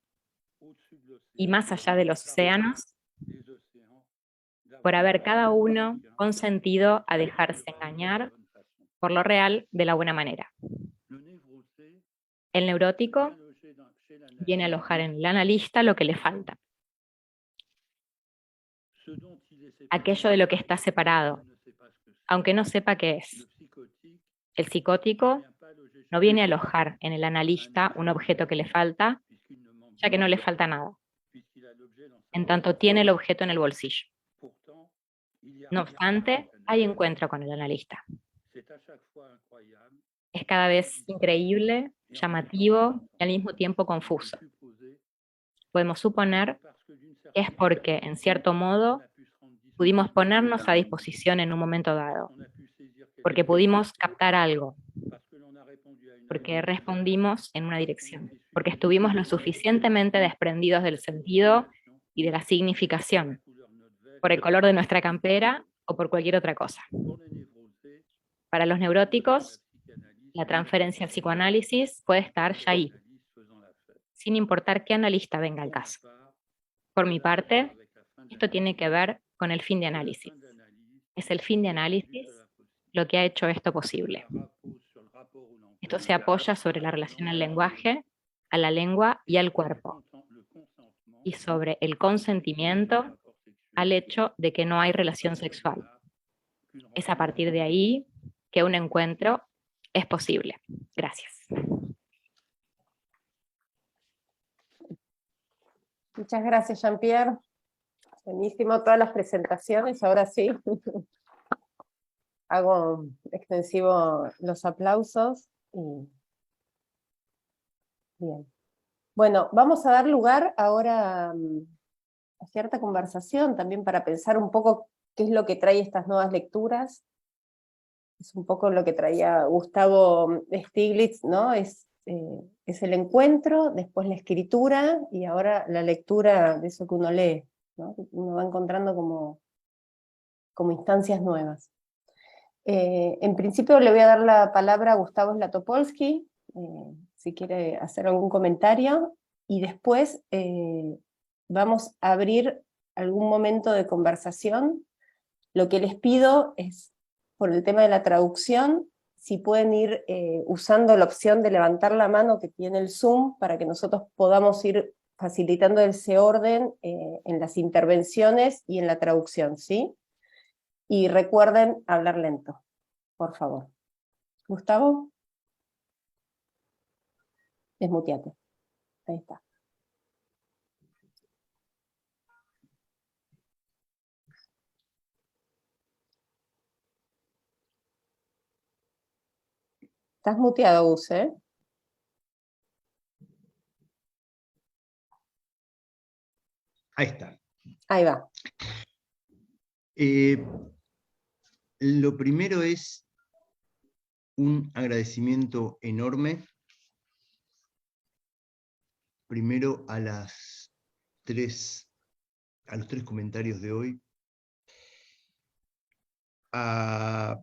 au-dessus de l'océan, y más allá de los océanos, des océans, por haber cada uno consentido a dejarse engañar por lo real de la buena manera. le névrosé El neurótico logé chez l'analyste viene a alojar en el analista lo que le falta, ce dont il est séparé, aquello de lo que está separado, ne sait pas ce que c'est. aunque no sepa qué es. Le psychotique El psicótico vient pas loger chez no viene a alojar en el analista un objeto que le falta, puisqu'il ne manque ya que no le falta nada, puisqu'il a l'objet dans sa en tanto tiene el objeto en el bolsillo. Pourtant, il y a No obstante, hay encuentro con el analista. c'est à chaque fois incroyable Es cada vez increíble, llamativo y al mismo tiempo confuso. supposer Podemos suponer parce que d'une que certaine es porque, en cierto modo, on a pu se rendre disponible, pudimos ponernos a disposición en un momento dado, on a pu saisir quelque porque pudimos captar algo, parce que l'on a répondu à une porque respondimos en una dirección, porque estuvimos lo suficientemente desprendidos del sentido y de la significación, couleur de notre veste. por el color de nuestra campera o por cualquier otra cosa. Pour les névrosés, Para los neuróticos, la psychanalyse, la transferencia al psicoanálisis puede estar ya ahí, l'analyse faisant la fête. sin importar qué analista venga al caso. Por mi parte, Avec la fin de esto tiene que ver con el fin de análisis. Es el fin de análisis lo que ha hecho esto posible. sur le rapport au langage, Esto se apoya sobre la relación al lenguaje, a la lengua y al cuerpo, le consentement y sobre el consentimiento al hecho de que no hay relación sexual. Es a partir de ahí que un encuentro es posible. Gracias. Muchas gracias, Jean-Pierre. Buenísimo todas las presentaciones. Ahora sí, hago extensivo los aplausos. Bien. Bueno, vamos a dar lugar ahora a cierta conversación también para pensar un poco qué es lo que trae estas nuevas lecturas. Es un poco lo que traía Gustavo Stiglitz, ¿no? Es el encuentro, después la escritura y ahora la lectura de eso que uno lee, ¿no? Uno va encontrando como instancias nuevas. En principio le voy a dar la palabra a Gustavo Zlatopolsky, si quiere hacer algún comentario, y después vamos a abrir algún momento de conversación. Lo que les pido es, por el tema de la traducción, si pueden ir usando la opción de levantar la mano que tiene el Zoom, para que nosotros podamos ir facilitando ese orden en las intervenciones y en la traducción, ¿sí? Y recuerden hablar lento, por favor. Gustavo, desmuteate. Ahí está. Estás muteado, Gus, ¿eh? Ahí está. Ahí va. Lo primero es un agradecimiento enorme. Primero a los tres comentarios de hoy. A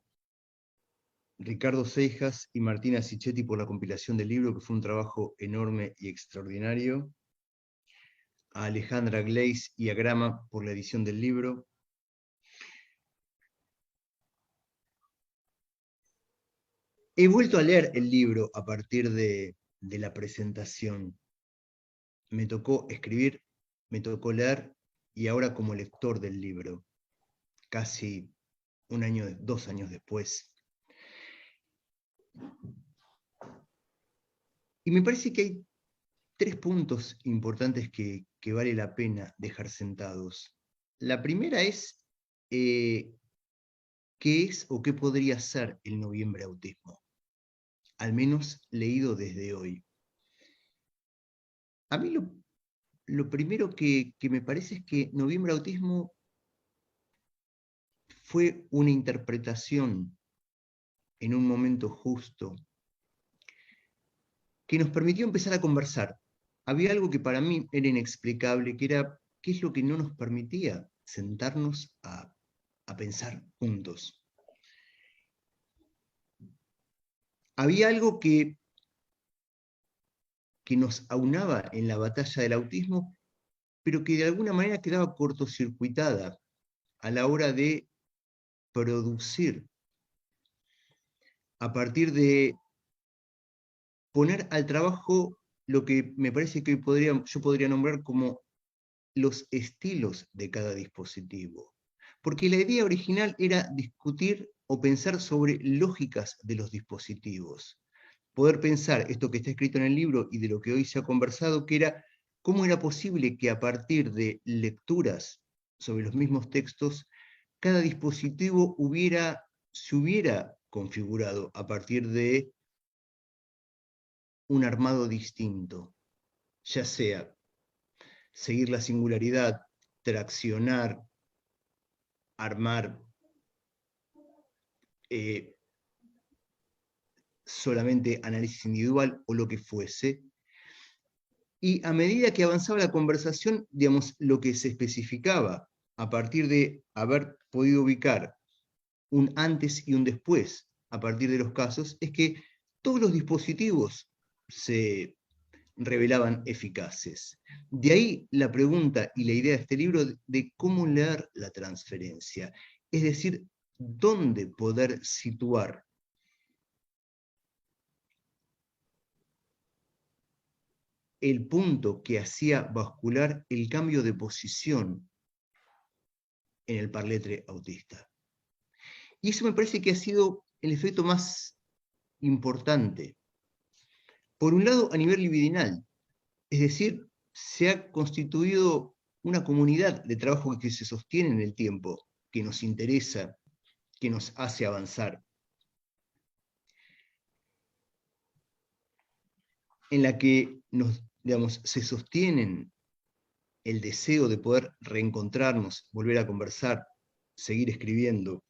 Ricardo Seijas y Martina Sicchetti por la compilación del libro, que fue un trabajo enorme y extraordinario. A Alejandra Gleis y a Grama por la edición del libro. He vuelto a leer el libro a partir de la presentación. Me tocó escribir, me tocó leer, y ahora como lector del libro, casi 2 años después. Y me parece que hay 3 puntos importantes que vale la pena dejar sentados. La primera es qué es o qué podría ser el Noviembre Autismo, al menos leído desde hoy. A mí lo primero que me parece es que Noviembre Autismo fue una interpretación en un momento justo que nos permitió empezar a conversar. Había algo que para mí era inexplicable, que era qué es lo que no nos permitía sentarnos a pensar juntos. Había algo que nos aunaba en la batalla del autismo, pero que de alguna manera quedaba cortocircuitada a la hora de producir, a partir de poner al trabajo lo que me parece que yo podría nombrar como los estilos de cada dispositivo. Porque la idea original era discutir o pensar sobre lógicas de los dispositivos. Poder pensar esto que está escrito en el libro y de lo que hoy se ha conversado, que era cómo era posible que a partir de lecturas sobre los mismos textos, cada dispositivo se hubiera configurado a partir de un armado distinto, ya sea seguir la singularidad, traccionar, armar solamente análisis individual o lo que fuese. Y a medida que avanzaba la conversación, digamos, lo que se especificaba a partir de haber podido ubicar un antes y un después a partir de los casos, es que todos los dispositivos se revelaban eficaces. De ahí la pregunta y la idea de este libro de cómo leer la transferencia, es decir, dónde poder situar el punto que hacía bascular el cambio de posición en el parletre autista. Y eso me parece que ha sido el efecto más importante. Por un lado, a nivel libidinal, es decir, se ha constituido una comunidad de trabajo que se sostiene en el tiempo, que nos interesa, que nos hace avanzar, en la que se sostienen el deseo de poder reencontrarnos, volver a conversar, seguir escribiendo,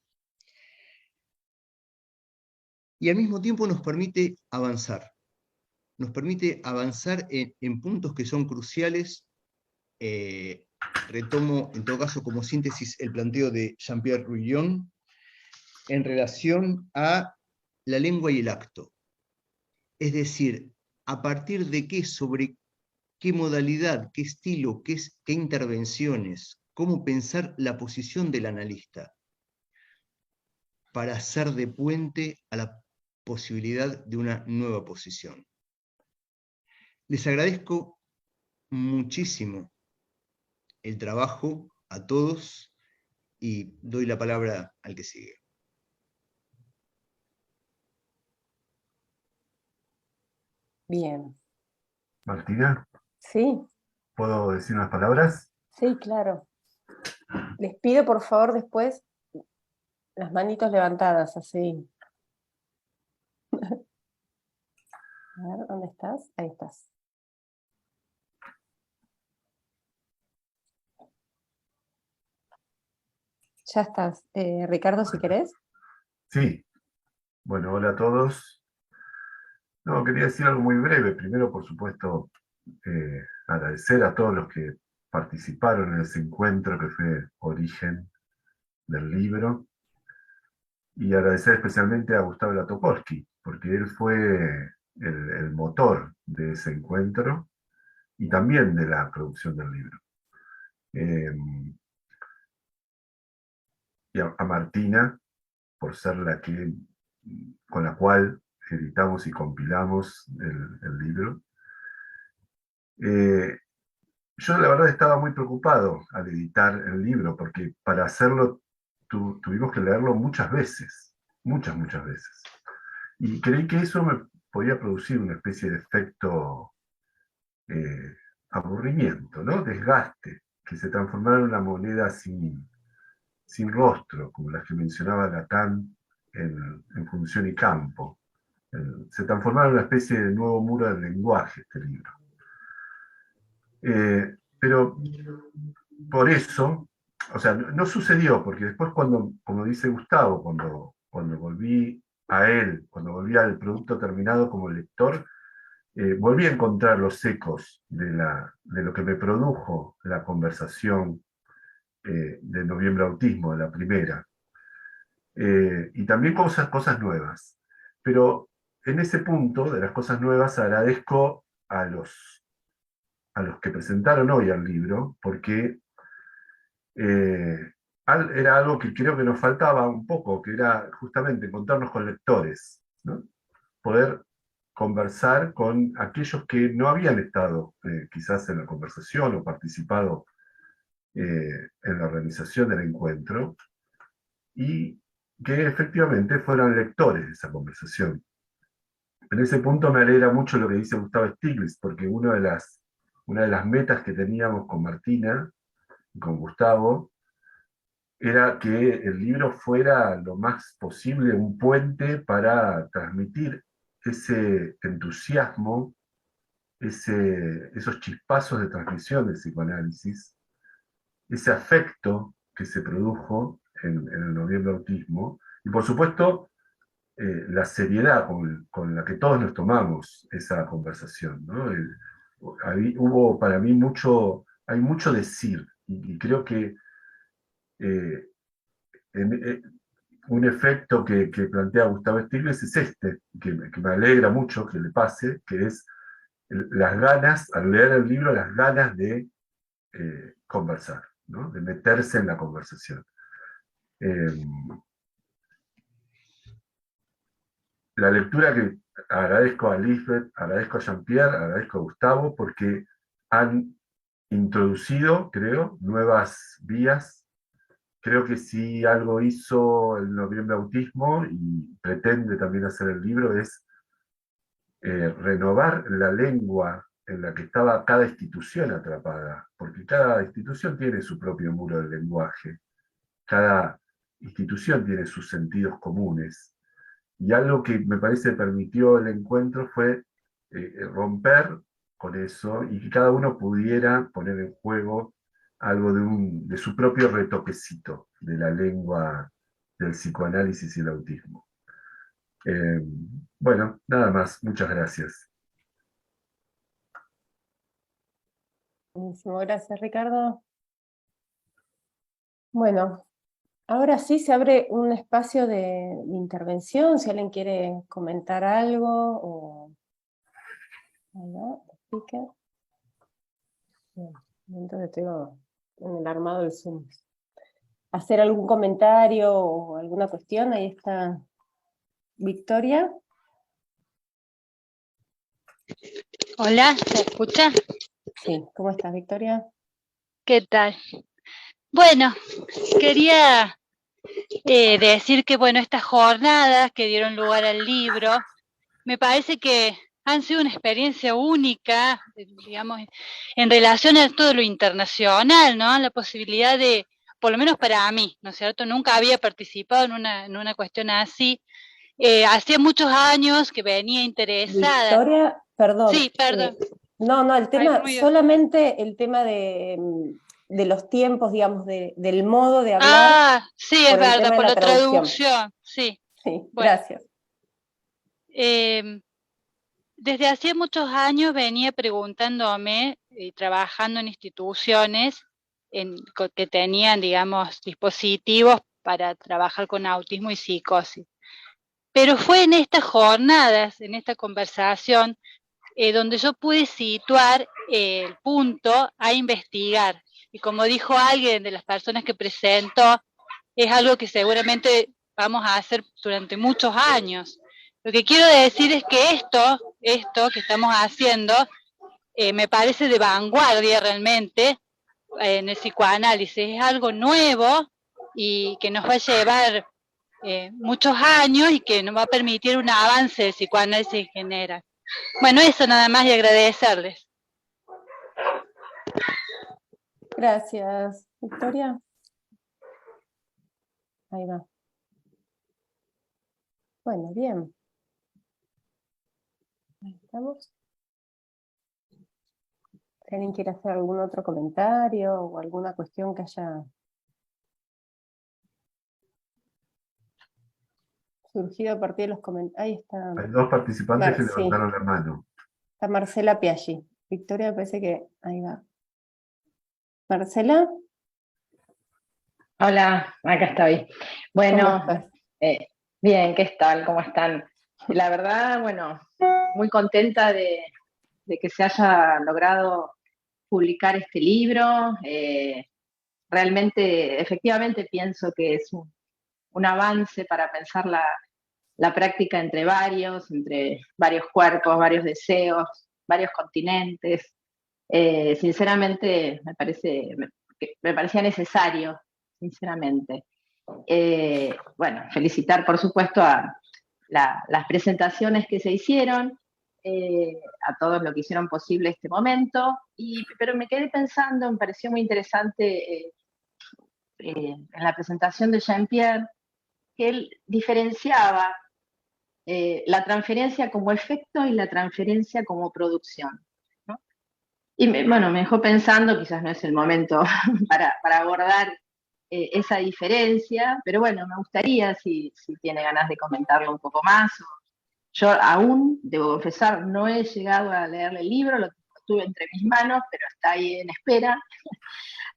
y al mismo tiempo nos permite avanzar en puntos que son cruciales. Retomo en todo caso como síntesis el planteo de Jean-Pierre Ruillon en relación a la lengua y el acto. Es decir, a partir de qué, sobre qué modalidad, qué estilo, qué intervenciones, cómo pensar la posición del analista para hacer de puente a la posibilidad de una nueva posición. Les agradezco muchísimo el trabajo a todos y doy la palabra al que sigue. Bien. Martina, Sí, ¿puedo decir unas palabras? sí, claro. Les pido por favor después las manitos levantadas, así. A ver, ¿dónde estás? Ahí estás. Ya estás. Ricardo, si querés. Sí. Bueno, hola a todos. No, quería decir algo muy breve. Primero, por supuesto, agradecer a todos los que participaron en ese encuentro que fue origen del libro. y agradecer especialmente a Gustavo Latopolsky, porque él fue el motor de ese encuentro y también de la producción del libro. Y a Martina, por ser con la cual editamos y compilamos el libro. Yo la verdad estaba muy preocupado al editar el libro, porque para hacerlo tuvimos que leerlo muchas veces, muchas veces. Y creí que eso me podía producir una especie de efecto aburrimiento, ¿no? Desgaste, que se transformara en una moneda sin rostro, como las que mencionaba Lacan en Función y Campo. Se transformara en una especie de nuevo muro del lenguaje este libro. Pero por eso, o sea, no sucedió, porque después como dice Gustavo, cuando volví a él, cuando volví al producto terminado como lector, volví a encontrar los ecos de lo que me produjo la conversación de Noviembre Autismo, de la primera. Y también cosas nuevas. Pero en ese punto de las cosas nuevas agradezco a los que presentaron hoy al libro, porque era algo que creo que nos faltaba un poco, que era justamente encontrarnos con lectores, ¿no? Poder conversar con aquellos que no habían estado quizás en la conversación o participado en la organización del encuentro, y que efectivamente fueran lectores de esa conversación. En ese punto me alegra mucho lo que dice Gustavo Stiglitz, porque una de las metas que teníamos con Martina y con Gustavo era que el libro fuera lo más posible un puente para transmitir ese entusiasmo, esos chispazos de transmisión del psicoanálisis, ese afecto que se produjo en el Noviembre Autismo, y por supuesto la seriedad con la que todos nos tomamos esa conversación, ¿no? Hubo para mí hay mucho decir, y creo que eh, un efecto que plantea Gustavo Stiglitz es este, que me alegra mucho que le pase, que es las ganas, al leer el libro, las ganas de conversar, ¿no? De meterse en la conversación. La lectura que agradezco a Lisbeth, agradezco a Jean-Pierre, agradezco a Gustavo, porque han introducido, creo, nuevas vías. Creo que si algo hizo el Noviembre Autismo, y pretende también hacer el libro, es renovar la lengua en la que estaba cada institución atrapada, porque cada institución tiene su propio muro del lenguaje, cada institución tiene sus sentidos comunes, y algo que me parece permitió el encuentro fue romper con eso y que cada uno pudiera poner en juego algo de su propio retoquecito de la lengua del psicoanálisis y el autismo. Bueno, nada más. Muchas gracias. Buenísimo, gracias Ricardo. Bueno, ahora sí se abre un espacio de intervención, si alguien quiere comentar algo o... Ahí va, speaker. Bien, entonces tengo en el armado del Zoom. ¿Hacer algún comentario o alguna cuestión? Ahí está Victoria. Hola, ¿se escucha? Sí, ¿cómo estás, Victoria? ¿Qué tal? Bueno, quería decir que, bueno, estas jornadas que dieron lugar al libro, me parece que han sido una experiencia única, digamos, en relación a todo lo internacional, ¿no? La posibilidad de, por lo menos para mí, ¿no es cierto? Nunca había participado en una cuestión así. Hacía muchos años que venía interesada. Victoria, perdón. Sí, perdón. No, el tema, Hay ruido. solamente el tema de los tiempos, digamos, del modo de hablar. Ah, sí, es verdad, por la traducción, sí. Sí, bueno, gracias. Desde hace muchos años venía preguntándome y trabajando en instituciones que tenían, digamos, dispositivos para trabajar con autismo y psicosis. Pero fue en estas jornadas, en esta conversación, donde yo pude situar el punto a investigar. Y como dijo alguien de las personas que presentó, es algo que seguramente vamos a hacer durante muchos años. Lo que quiero decir es que esto que estamos haciendo me parece de vanguardia realmente en el psicoanálisis. Es algo nuevo y que nos va a llevar muchos años y que nos va a permitir un avance del psicoanálisis en general. Bueno, eso nada más y agradecerles. Gracias, Victoria. Ahí va. Bueno, bien. Ahí estamos. Si alguien quiere hacer algún otro comentario o alguna cuestión que haya surgido a partir de los comentarios. Ahí está. Hay dos participantes que Sí. levantaron la mano. Está Marcela Piaggi. Victoria, me parece que ahí va. Marcela. Hola, acá estoy. Bueno, ¿Cómo estás? bien, ¿qué tal? ¿Cómo están? La verdad, bueno, muy contenta de que se haya logrado publicar este libro. Realmente, efectivamente, pienso que es un avance para pensar la práctica entre varios cuerpos, varios deseos, varios continentes. Sinceramente, me parecía necesario, sinceramente. Bueno, felicitar, por supuesto, a las presentaciones que se hicieron, a todos los que hicieron posible este momento, pero me quedé pensando, me pareció muy interesante en la presentación de Jean-Pierre, que él diferenciaba la transferencia como efecto y la transferencia como producción, ¿no? Y me dejó pensando, quizás no es el momento para abordar esa diferencia, pero bueno, me gustaría si tiene ganas de comentarlo un poco más. Yo aún, debo confesar, no he llegado a leerle el libro, lo tuve entre mis manos, pero está ahí en espera.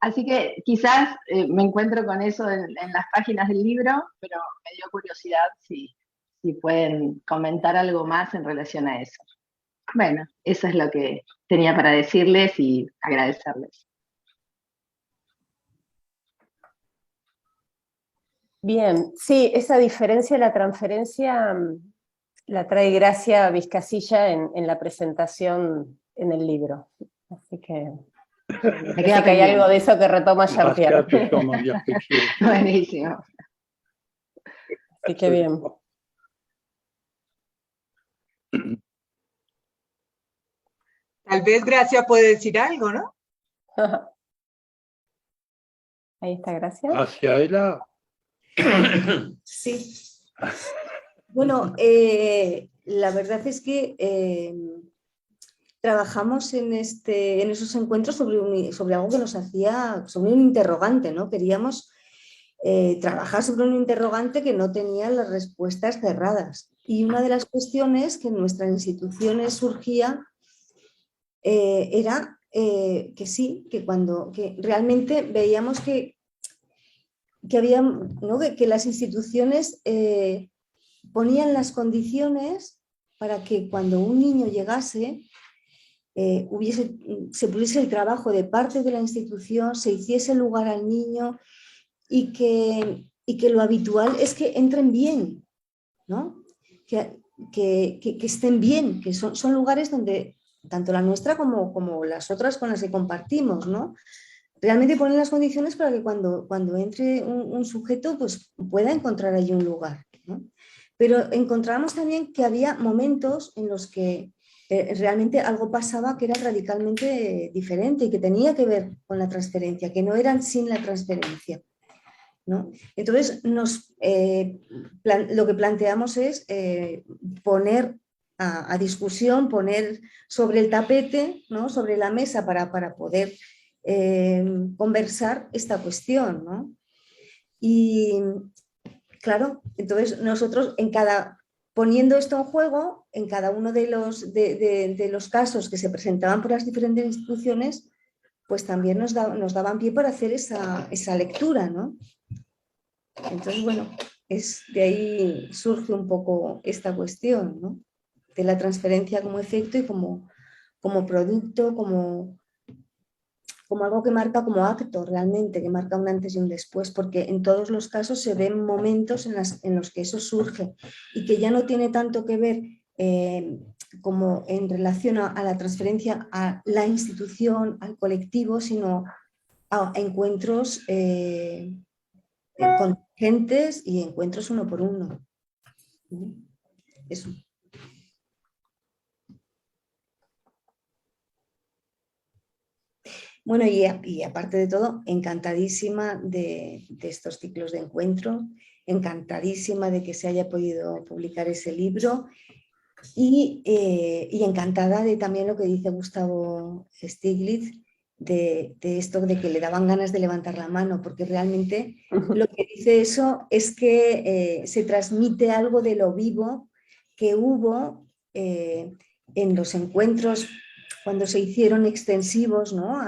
Así que quizás me encuentro con eso en las páginas del libro, pero me dio curiosidad si pueden comentar algo más en relación a eso. Bueno, eso es lo que tenía para decirles y agradecerles. Bien, sí, esa diferencia de la transferencia la trae Gracia Vizcasilla en la presentación en el libro. Así que Me queda que hay algo de eso que retoma Jean-Pierre. Buenísimo. Así que bien. Tal vez Gracia puede decir algo, ¿no? Ahí está Gracia. Hacia ella. Sí. Bueno, la verdad es que trabajamos en esos encuentros sobre algo que nos hacía, sobre un interrogante, ¿no? Queríamos trabajar sobre un interrogante que no tenía las respuestas cerradas. Y una de las cuestiones que en nuestras instituciones surgía era que sí, que realmente veíamos que había, ¿no? que las instituciones ponían las condiciones para que cuando un niño llegase se pusiese el trabajo de parte de la institución, se hiciese lugar al niño y que lo habitual es que entren bien, ¿no? Que estén bien, que son lugares donde tanto la nuestra como las otras con las que compartimos, ¿no? Realmente ponen las condiciones para que cuando entre un sujeto pues pueda encontrar allí un lugar, ¿no? Pero encontramos también que había momentos en los que realmente algo pasaba que era radicalmente diferente y que tenía que ver con la transferencia, que no eran sin la transferencia, ¿no? Entonces lo que planteamos es poner a discusión, poner sobre el tapete, ¿no? Sobre la mesa para poder conversar esta cuestión, ¿no? Y claro, entonces nosotros poniendo esto en juego, en cada uno de los casos que se presentaban por las diferentes instituciones, pues también nos daban pie para hacer esa lectura, ¿no? Entonces, bueno, de ahí surge un poco esta cuestión, ¿no? De la transferencia como efecto y como producto, como algo que marca como acto realmente, que marca un antes y un después, porque en todos los casos se ven momentos en los que eso surge y que ya no tiene tanto que ver como en relación a la transferencia a la institución, al colectivo, sino a encuentros contingentes y encuentros uno por uno. Eso. Bueno, y aparte de todo, encantadísima de estos ciclos de encuentro, encantadísima de que se haya podido publicar ese libro y encantada de también lo que dice Gustavo Stiglitz, de esto de que le daban ganas de levantar la mano, porque realmente lo que dice eso es que se transmite algo de lo vivo que hubo en los encuentros cuando se hicieron extensivos, ¿no?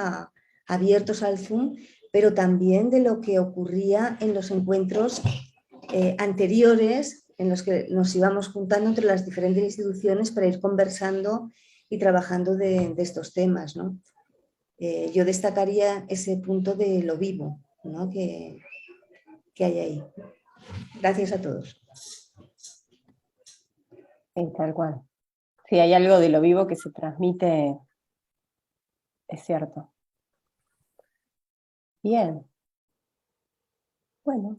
Abiertos al Zoom, pero también de lo que ocurría en los encuentros anteriores en los que nos íbamos juntando entre las diferentes instituciones para ir conversando y trabajando de estos temas, ¿no? Yo destacaría ese punto de lo vivo, ¿no? que hay ahí. Gracias a todos. Sí, tal cual. Sí, hay algo de lo vivo que se transmite, es cierto. Bien. Bueno.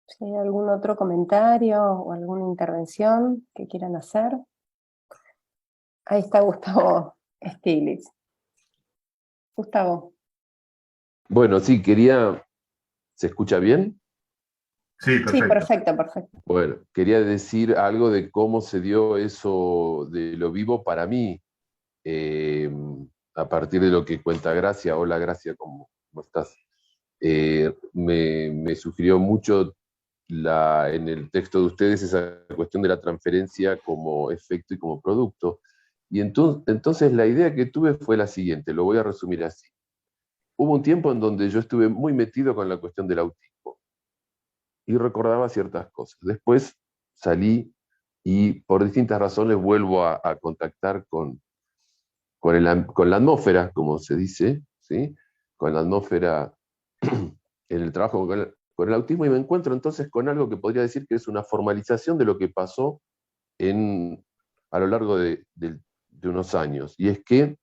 Si hay algún otro comentario o alguna intervención que quieran hacer. Ahí está Gustavo Stiglitz. Gustavo. Bueno, sí, ¿se escucha bien? Sí, perfecto. Sí, perfecto, perfecto. Bueno, quería decir algo de cómo se dio eso de lo vivo para mí, a partir de lo que cuenta Gracia. Hola Gracia, ¿cómo estás? Me sugirió mucho en el texto de ustedes esa cuestión de la transferencia como efecto y como producto. Y entonces la idea que tuve fue la siguiente, lo voy a resumir así. Hubo un tiempo en donde yo estuve muy metido con la cuestión del autismo y recordaba ciertas cosas. Después salí y por distintas razones vuelvo a contactar con la atmósfera, como se dice, ¿sí? Con la atmósfera en el trabajo con el autismo, y me encuentro entonces con algo que podría decir que es una formalización de lo que pasó a lo largo de unos años. Y es que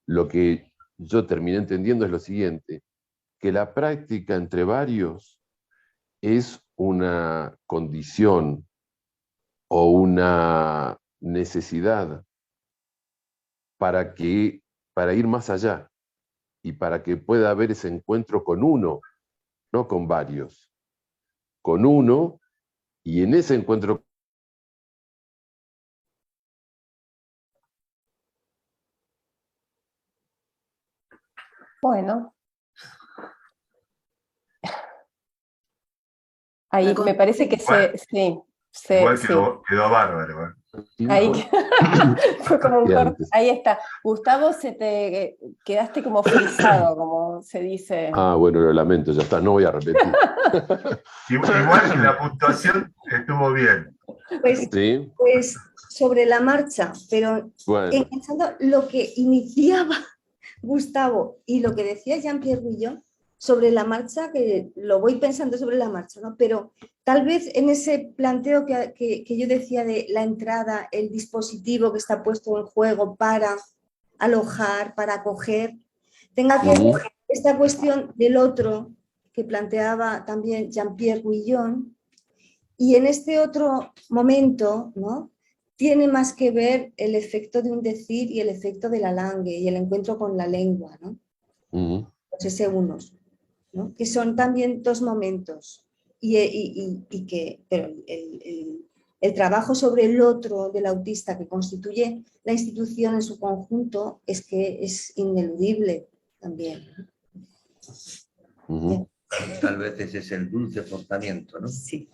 lo que yo terminé entendiendo es lo siguiente, que la práctica entre varios es una condición o una necesidad para ir más allá y para que pueda haber ese encuentro con uno, no con varios, con uno, y en ese encuentro Bueno. Ahí me parece que igual quedó bárbaro. Ahí fue como un corte. Ahí está. Gustavo, quedaste como frisado, como se dice. Ah, bueno, lo lamento, ya está, no voy a repetir. Igual la puntuación estuvo bien. Pues sobre la marcha, pero enganchando lo que iniciaba Gustavo y lo que decía Jean-Pierre Guillon sobre la marcha, que lo voy pensando sobre la marcha, ¿no? Pero tal vez en ese planteo que yo decía de la entrada, el dispositivo que está puesto en juego para alojar, para acoger, tenga que ver esta cuestión del otro que planteaba también Jean-Pierre Guillon, y en este otro momento, ¿no? Tiene más que ver el efecto de un decir y el efecto de la langue y el encuentro con la lengua, ¿no? Pues ese unos, ¿no? Que son también dos momentos pero el trabajo sobre el otro del autista que constituye la institución en su conjunto es que es ineludible también, ¿no? Tal vez ese es el dulce forzamiento, ¿no? Sí.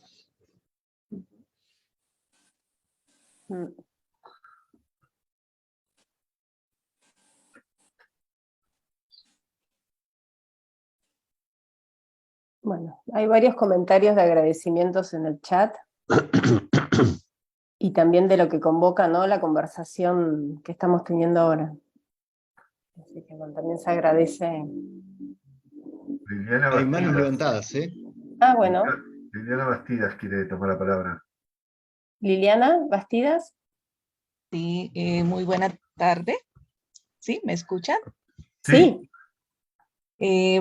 Bueno, hay varios comentarios de agradecimientos en el chat y también de lo que convoca, ¿no?, la conversación que estamos teniendo ahora. Así que bueno, también se agradece. Liliana Hay manos Bastidas. levantadas, ¿eh? Ah, bueno. Liliana Bastidas quiere tomar la palabra. Liliana Bastidas. Sí, muy buena tarde. ¿Sí? ¿Me escuchan? Sí.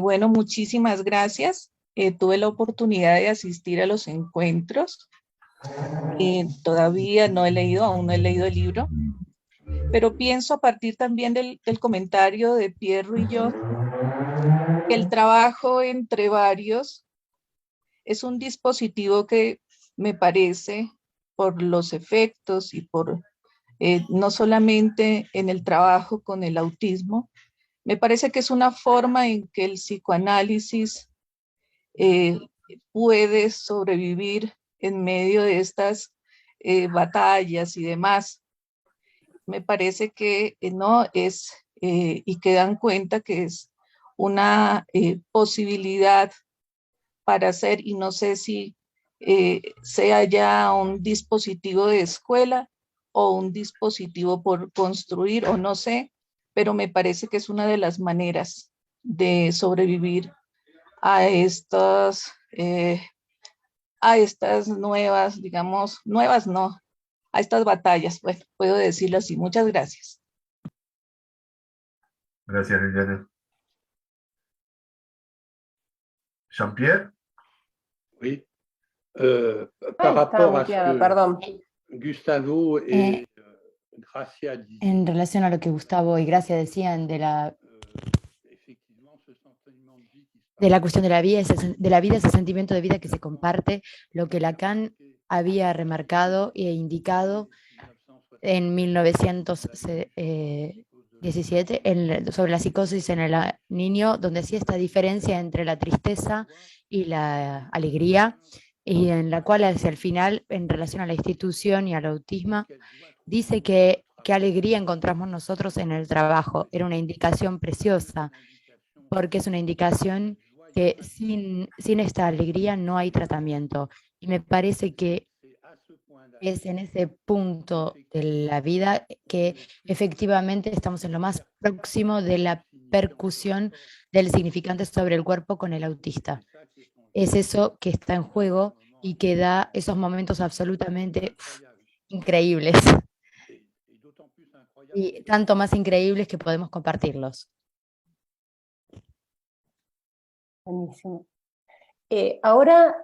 Bueno, muchísimas gracias. Tuve la oportunidad de asistir a los encuentros. Todavía no he leído, aún no he leído el libro, pero pienso a partir también del comentario de Pierre Ruillot, que el trabajo entre varios es un dispositivo que me parece, por los efectos y por no solamente en el trabajo con el autismo, me parece que es una forma en que el psicoanálisis puede sobrevivir en medio de estas batallas y demás. Me parece que no es, y que dan cuenta que es una posibilidad para hacer, y no sé si sea ya un dispositivo de escuela o un dispositivo por construir, o no sé, pero me parece que es una de las maneras de sobrevivir a estas nuevas, digamos, nuevas no, a estas batallas, bueno, puedo decirlo así. Muchas gracias. Gracias, Liliana. Jean-Pierre. Oui. Par rapport à ce que Gustavo et Gracia disaient. En relación a lo que Gustavo y Gracia decían de la cuestión de la vida, ese sentimiento de vida que se comparte, lo que Lacan había remarcado e indicado en 1917 sobre la psicosis en el niño, donde hacía esta diferencia entre la tristeza y la alegría, y en la cual hacia el final, en relación a la institución y al autismo, dice que qué alegría encontramos nosotros en el trabajo. Era una indicación preciosa, porque es una indicación que sin esta alegría no hay tratamiento. Y me parece que es en ese punto de la vida que efectivamente estamos en lo más próximo de la percusión del significante sobre el cuerpo con el autista. Es eso que está en juego y que da esos momentos absolutamente increíbles. Y tanto más increíbles que podemos compartirlos. Buenísimo. Ahora,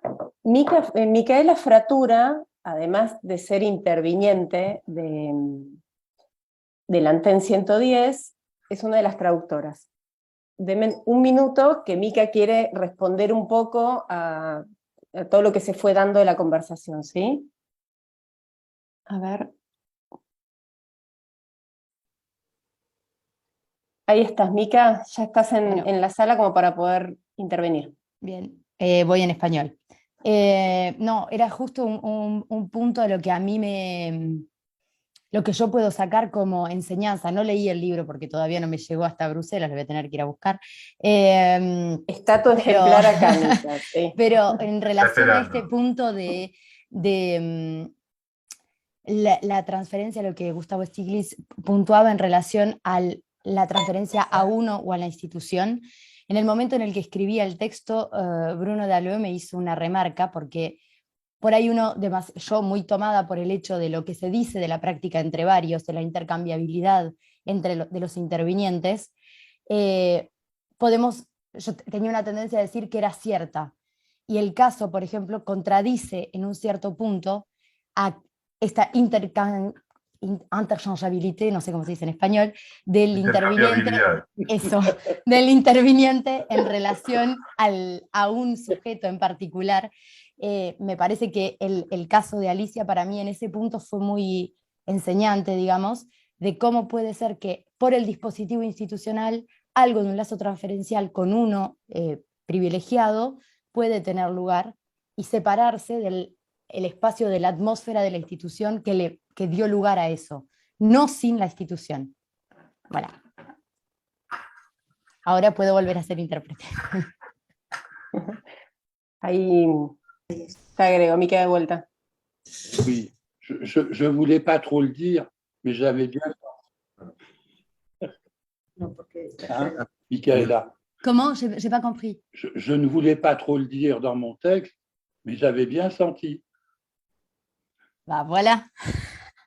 Micaela Fratura, además de ser interviniente del Antén 110, es una de las traductoras. Denme un minuto que Mica quiere responder un poco a todo lo que se fue dando de la conversación, ¿sí? A ver. Ahí estás, Mica, ya estás en la sala como para poder intervenir. Bien, voy en español. No, era justo un punto de lo que a mí lo que yo puedo sacar como enseñanza. No leí el libro porque todavía no me llegó hasta Bruselas, lo voy a tener que ir a buscar. Está tu ejemplar acá, Mica, sí. Pero en relación a este punto de la transferencia, lo que Gustavo Stiglitz puntuaba en relación a la transferencia a uno o a la institución. En el momento en el que escribía el texto, Bruno Daleu me hizo una remarca, porque por ahí yo muy tomada por el hecho de lo que se dice de la práctica entre varios, de la intercambiabilidad de los intervinientes, yo tenía una tendencia a decir que era cierta. Y el caso, por ejemplo, contradice en un cierto punto a esta interchangeabilité, no sé cómo se dice en español, del interviniente en relación a un sujeto en particular. Me parece que el caso de Alicia para mí en ese punto fue muy enseñante, digamos, de cómo puede ser que por el dispositivo institucional algo de un lazo transferencial con uno privilegiado puede tener lugar y separarse del espacio de la atmósfera de la institución que dio lugar a eso, no sin la institución. Bueno. Ahora puedo volver a ser intérprete. Ahí te agrego, Mica de vuelta. Oui, je voulais pas trop le dire, mais j'avais bien. Hein, Michaela, Comment? J'ai pas compris. je ne voulais pas trop le dire dans mon texte, mais j'avais bien senti. Bah voilà.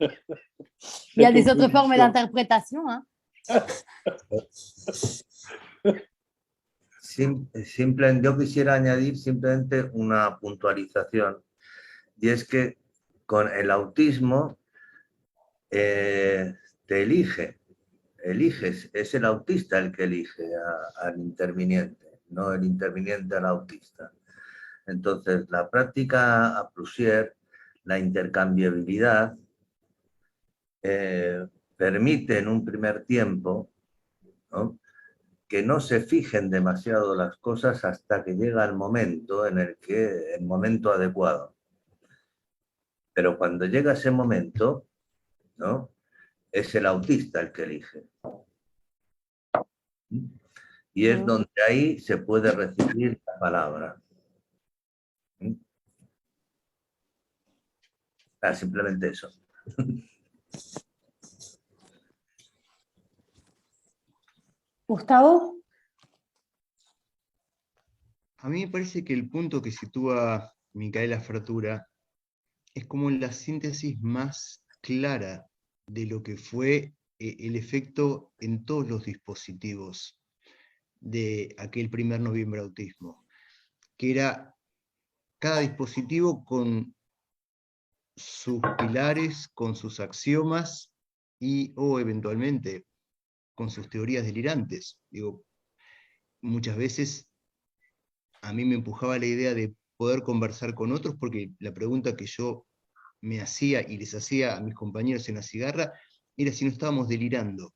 Il y a des autres formes d'interprétation, hein. Yo quisiera añadir simplemente una puntualización, y es que con el autismo te eliges, es el autista el que elige al interviniente, no el interviniente al autista. Entonces, la práctica a plusieurs, la intercambiabilidad, permite en un primer tiempo, ¿no?, que no se fijen demasiado las cosas hasta que llega el momento el momento adecuado. Pero cuando llega ese momento, ¿no?, es el autista el que elige. Y es donde ahí se puede recibir la palabra. Simplemente eso. Gustavo. A mí me parece que el punto que sitúa Micaela Fratura es como la síntesis más clara de lo que fue el efecto en todos los dispositivos de aquel 1 de noviembre autismo, que era cada dispositivo con sus pilares, con sus axiomas o eventualmente con sus teorías delirantes. Digo, muchas veces a mí me empujaba la idea de poder conversar con otros, porque la pregunta que yo me hacía y les hacía a mis compañeros en la cigarra era si no estábamos delirando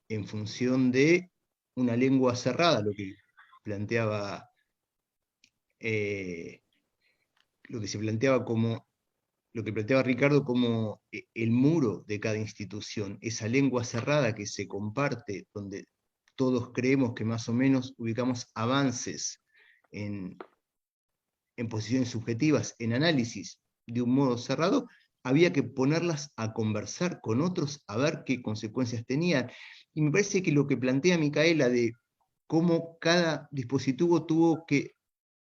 en función de una lengua cerrada, lo que planteaba lo que planteaba Ricardo como el muro de cada institución, esa lengua cerrada que se comparte, donde todos creemos que más o menos ubicamos avances en posiciones subjetivas, en análisis de un modo cerrado, había que ponerlas a conversar con otros, a ver qué consecuencias tenían. Y me parece que lo que plantea Micaela de cómo cada dispositivo tuvo que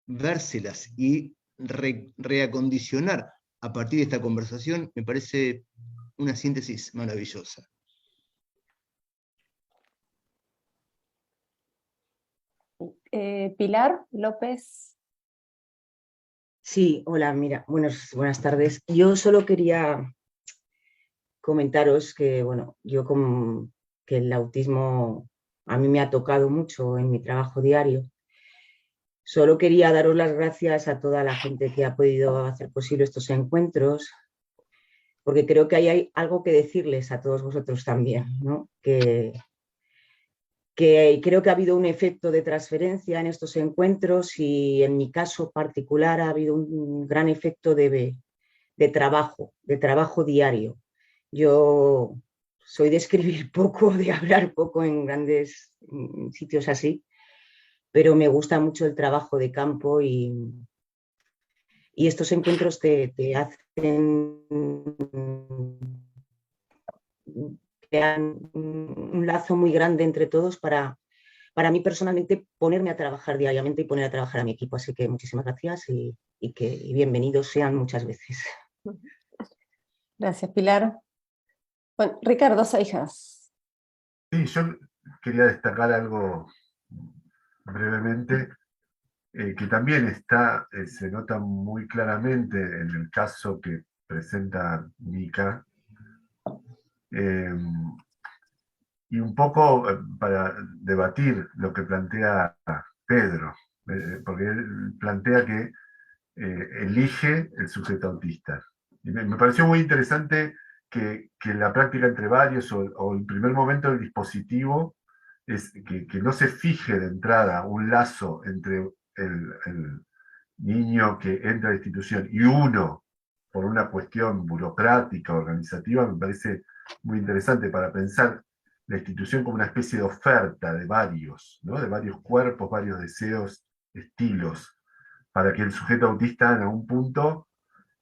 vérselas y reacondicionar a partir de esta conversación, me parece una síntesis maravillosa. Pilar López. Sí, hola, mira, buenas tardes. Yo solo quería comentaros que, bueno, que el autismo a mí me ha tocado mucho en mi trabajo diario. Solo quería daros las gracias a toda la gente que ha podido hacer posible estos encuentros, porque creo que hay algo que decirles a todos vosotros también, ¿no? Que creo que ha habido un efecto de transferencia en estos encuentros y en mi caso particular ha habido un gran efecto de trabajo diario. Yo soy de escribir poco, de hablar poco en grandes sitios así, pero me gusta mucho el trabajo de campo y estos encuentros te hacen crean un lazo muy grande entre todos para mí personalmente ponerme a trabajar diariamente y poner a trabajar a mi equipo. Así que muchísimas gracias y bienvenidos sean muchas veces. Gracias, Pilar. Bueno, Ricardo Seijas. Sí, yo quería destacar algo brevemente, que también se nota muy claramente en el caso que presenta Mica, y un poco para debatir lo que plantea Pedro, porque él plantea que elige el sujeto autista. Y me pareció muy interesante que la práctica entre varios o el primer momento del dispositivo es que no se fije de entrada un lazo entre el niño que entra a la institución y uno por una cuestión burocrática, organizativa, me parece muy interesante para pensar la institución como una especie de oferta de varios, ¿no? De varios cuerpos, varios deseos, estilos. para que el sujeto autista en algún punto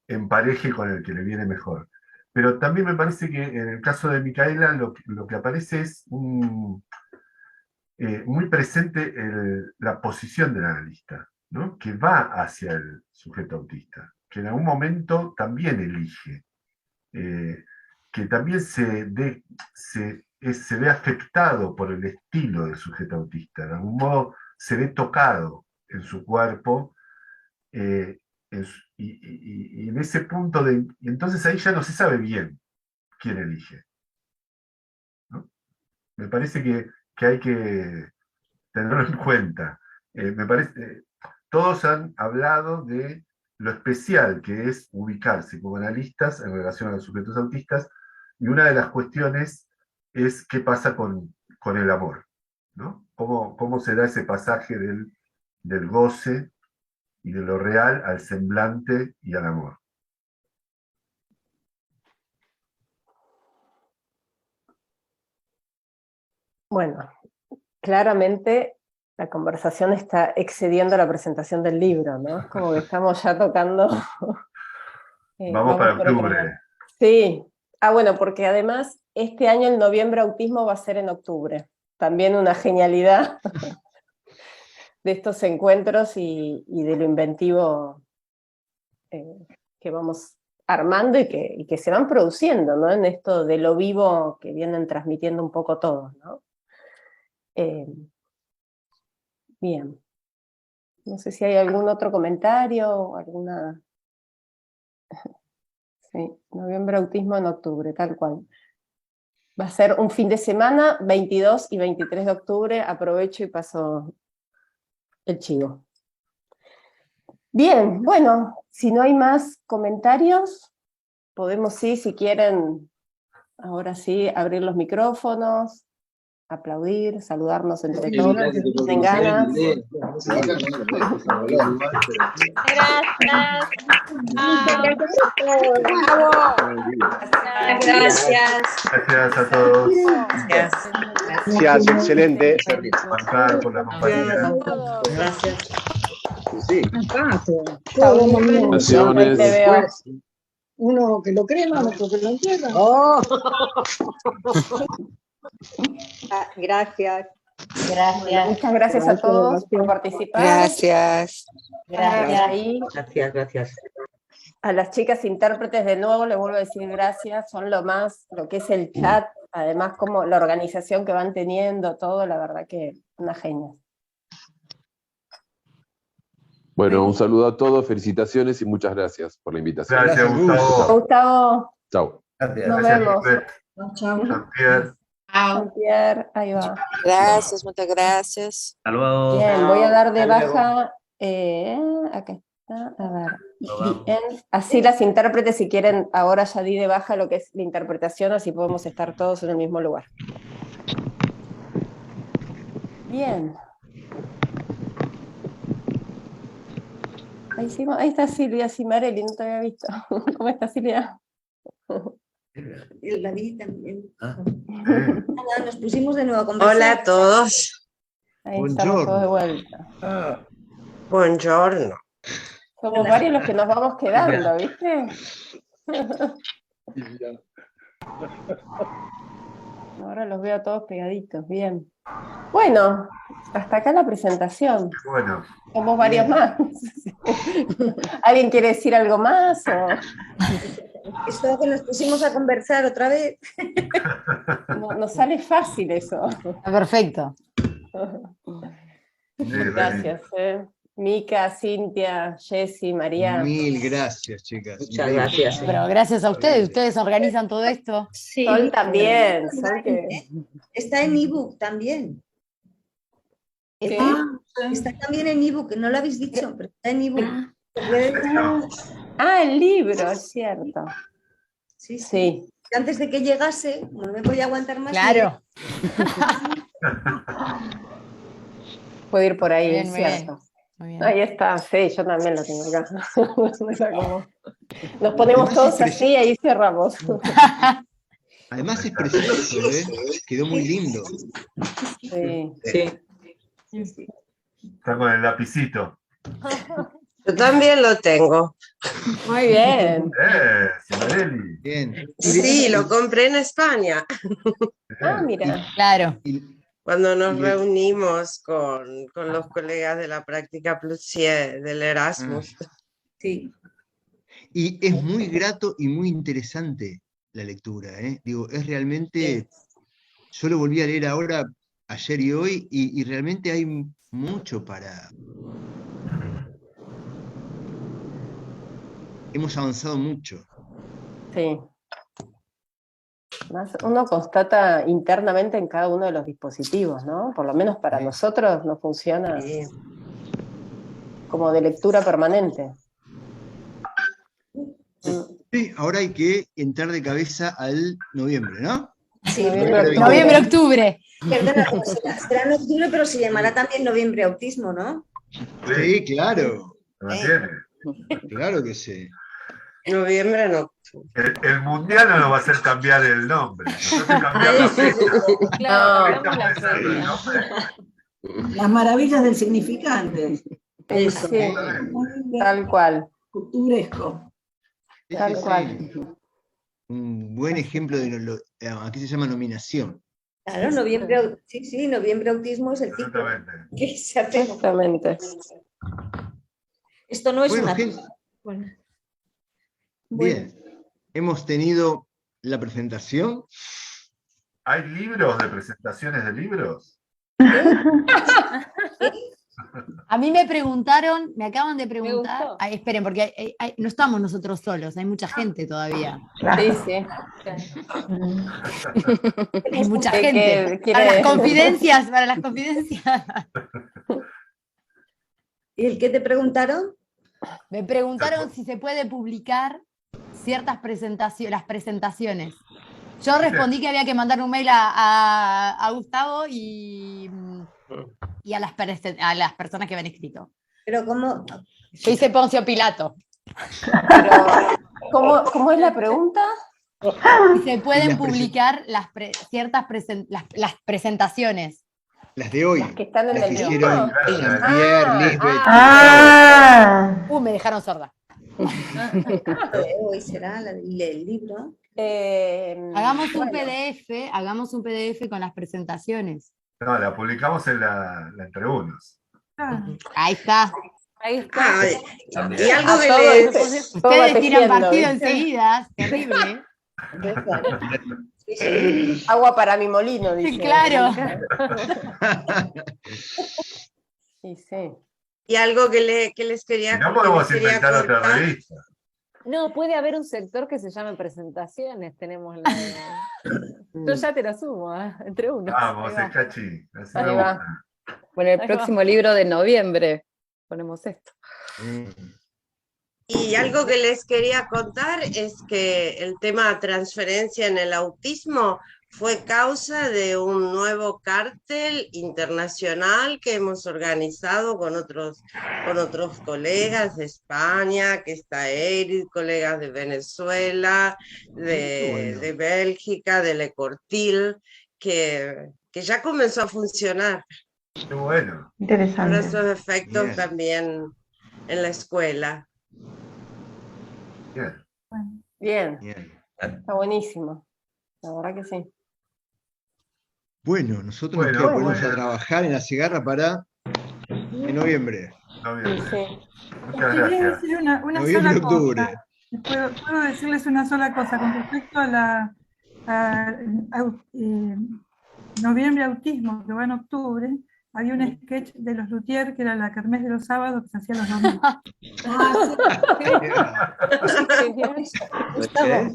empareje con el que le viene mejor. Pero también me parece que en el caso de Micaela lo que aparece es muy presente la posición del analista, ¿no? Que va hacia el sujeto autista, que en algún momento también elige, que también se ve afectado por el estilo del sujeto autista, de algún modo se ve tocado en su cuerpo, y en ese punto y entonces ahí ya no se sabe bien quién elige, ¿no? Me parece que hay que tenerlo en cuenta. Me parece, todos han hablado de lo especial que es ubicarse como analistas en relación a los sujetos autistas, y una de las cuestiones es qué pasa con el amor, ¿no? ¿Cómo se da ese pasaje del goce y de lo real al semblante y al amor? Bueno, claramente la conversación está excediendo la presentación del libro, ¿no? Es como que estamos ya tocando... vamos para octubre. Sí. Ah, bueno, porque además este año el Noviembre Autismo va a ser en octubre. También una genialidad de estos encuentros y de lo inventivo que vamos armando y que se van produciendo, ¿no? En esto de lo vivo que vienen transmitiendo un poco todos, ¿no? Bien. No sé si hay algún otro comentario o alguna... Sí, Noviembre Autismo en octubre, tal cual. Va a ser un fin de semana, 22 y 23 de octubre, aprovecho y paso el chivo. Bien, bueno, si no hay más comentarios, podemos sí, si quieren, ahora sí, abrir los micrófonos, aplaudir, saludarnos entre todos, tienen ganas. Gracias. Gracias a todos. Gracias, excelente. Pasar por la compañía. Gracias. Sí. Gracias. Uno que lo crema, otro que lo entierra. Oh. Gracias. Gracias. Muchas gracias a todos por participar. Gracias. Gracias. A las chicas intérpretes de nuevo les vuelvo a decir gracias, son lo que es el chat, además como la organización que van teniendo, todo, la verdad que una genia. Bueno, un saludo a todos, felicitaciones y muchas gracias por la invitación. Gracias, Gustavo. Gustavo. Chao. Nos vemos. Chao. Jean-Pierre, ahí va. Gracias, muchas gracias. Hasta luego. Bien, voy a dar de baja, acá está, a ver, bien, así las intérpretes si quieren, ahora ya di de baja lo que es la interpretación, así podemos estar todos en el mismo lugar. Bien. Ahí está Silvia Cimarelli, no te había visto. ¿Cómo está Silvia? La vi también. Nos pusimos de nuevo a conversar. Hola a todos. Ahí estamos todos de vuelta. Buongiorno. Somos varios los que nos vamos quedando, ¿viste? Ahora los veo todos pegaditos, bien. Bueno, hasta acá la presentación. Bueno. Somos varios más. ¿Alguien quiere decir algo más? O... Esto que nos pusimos a conversar otra vez. No sale fácil eso. Perfecto. Gracias. Mica, Cintia, Jessy, María. Mil gracias, chicas. Muchas gracias. Pero gracias a ustedes organizan todo esto. Sí. Sol también. Está en ebook también. Está también en ebook, no lo habéis dicho, pero está en ebook. El libro, es cierto. Sí. Antes de que llegase, no me podía aguantar más. Claro. Puedo ir por ahí, Bien, es cierto. Muy bien. Ahí está, sí, yo también lo tengo acá. Nos ponemos todos así y ahí cerramos. Además es precioso, quedó muy lindo. Sí. Está con el lapicito. Yo también lo tengo. Muy bien. Simonelli. Bien. Sí, lo compré en España. Ah, mira. Claro. Cuando nos y- reunimos con los colegas de la práctica Plusier del Erasmus. Sí. Y es muy grato y muy interesante la lectura, ¿eh? Digo, es realmente, yo lo volví a leer ahora, ayer y hoy, y realmente hay mucho para... Hemos avanzado mucho. Sí. Más uno constata internamente en cada uno de los dispositivos, ¿no? Por lo menos para nosotros no funciona como de lectura permanente. Sí, ahora hay que entrar de cabeza al noviembre, ¿no? Sí, Noviembre-octubre. Perdona, será en octubre, pero se llamará también noviembre autismo, ¿no? Sí, claro. ¿Mantiene? Claro que sí. Noviembre no. El mundial no nos va a hacer cambiar el nombre, nos hace cambiar la fecha. Claro, Estamos la pensando en el fecha. nombre. Las maravillas del significante. Eso, sí, tal cual. Octubresco. Tal Sí. cual. Un buen ejemplo de aquí se llama nominación. Claro, noviembre, sí, noviembre autismo es el tipo que se hace. Exactamente. Esto no es Bueno, una... gente, Bueno. bien, hemos tenido la presentación. ¿Hay libros de presentaciones de libros? A mí me preguntaron, me acaban de preguntar. Ay, esperen, porque no estamos nosotros solos, hay mucha gente todavía. Sí, sí. Hay mucha ¿Qué gente. quiere? Para las confidencias. ¿Y el qué te preguntaron? Me preguntaron si se puede publicar ciertas presentaciones, las presentaciones. Yo respondí que había que mandar un mail a Gustavo y a las personas que habían escrito. Pero ¿cómo? Yo hice Poncio Pilato. Pero, ¿cómo es la pregunta? Si se pueden publicar las presentaciones. Las de hoy. Las que están en las el que libro. hicieron Jean-Pierre, Lisbeth. Me dejaron sorda. Hoy será el libro. Hagamos un PDF con las presentaciones. No, la publicamos en la entre unos. Ahí está. Ahí está. Ay, y algo que todo les... Ustedes tiran partido ¿viste? enseguida, terrible. Agua para mi molino, dice. Claro. Sí, sí. Y algo que les quería... Si no podemos que les quería inventar otra contar. revista. No, puede haber un sector que se llame presentaciones. Tenemos la. Yo ya te lo sumo, entre unos. Vamos, Ahí va. es cachi. Así Ahí me va. gusta. Bueno, el Ahí próximo libro de noviembre ponemos esto. Y algo que les quería contar es que el tema transferencia en el autismo fue causa de un nuevo cártel internacional que hemos organizado con otros colegas de España, que está Eric, colegas de Venezuela, de Bélgica, de Le Cortil, que ya comenzó a funcionar. Qué bueno. Por Interesante. esos efectos Bien. también en la escuela. Bien. Bien. Está buenísimo. La verdad que sí. Bueno, nosotros Bueno, nos queda ponernos bueno. a trabajar en la cigarra para en noviembre. Noviembre. Muchas Quería gracias. decir una Noviembre, sola octubre. cosa. ¿Puedo decirles una sola cosa con respecto a noviembre autismo, que va en octubre? Había un sketch de los Luthier que era la kermés de los sábados que se hacía los domingos. Gustavo,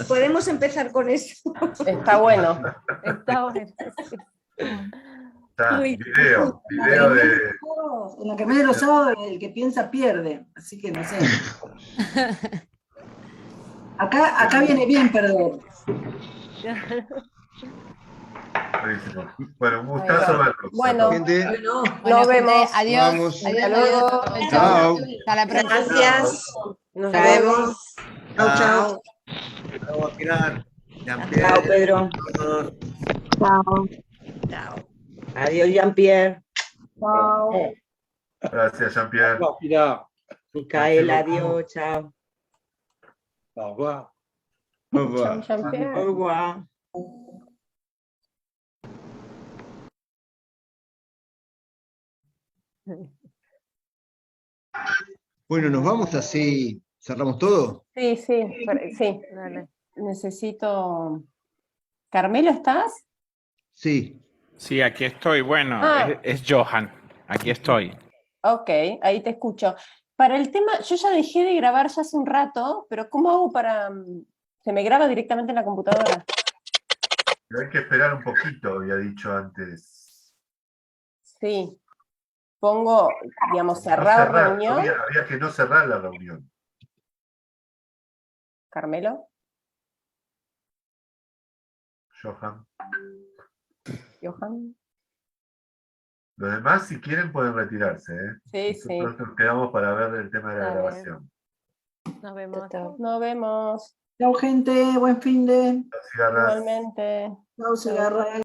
podemos empezar con eso. Está bueno. Está bueno. Está, Uy. video de... En la que me de los sábados, el que piensa pierde. Así que no sé. Acá viene bien perder. Buenísimo. Bueno, un gustazo verlos. Bueno, Gente, nos vemos. Adiós. Vamos. Hasta luego. Chao. Hasta la próxima. Gracias. Nos Chao. vemos. Chau, chau. Chao, Pilar. Jean-Pierre. Chao, Pedro. Todos. Chao. Adiós, Jean-Pierre. Chao. Gracias, Jean-Pierre. Au revoir, Pilar. Micaela, Merci beaucoup. adiós, chao. Au revoir. Au revoir. Chao, Jean-Pierre. Au revoir. Bueno, nos vamos así, cerramos todo. Sí, sí, sí. Necesito... ¿Carmelo, estás? Sí. Sí, aquí estoy. Bueno, Ah. es Johan. Aquí estoy. Ok, ahí te escucho. Para el tema, yo ya dejé de grabar ya hace un rato, pero ¿cómo hago para...? ¿Se me graba directamente en la computadora? Pero hay que esperar un poquito, había dicho antes. Sí. Pongo, digamos, No cerrar cerrar, reunión. había que no cerrar la reunión. Carmelo, Johan. Johan. Los demás, si quieren, pueden retirarse. Sí, sí. Nosotros nos quedamos para ver el tema de la Está bien. grabación. Nos vemos. Nos vemos. Chau, gente, buen fin de. Cigarras. Igualmente. Chau, cigarra.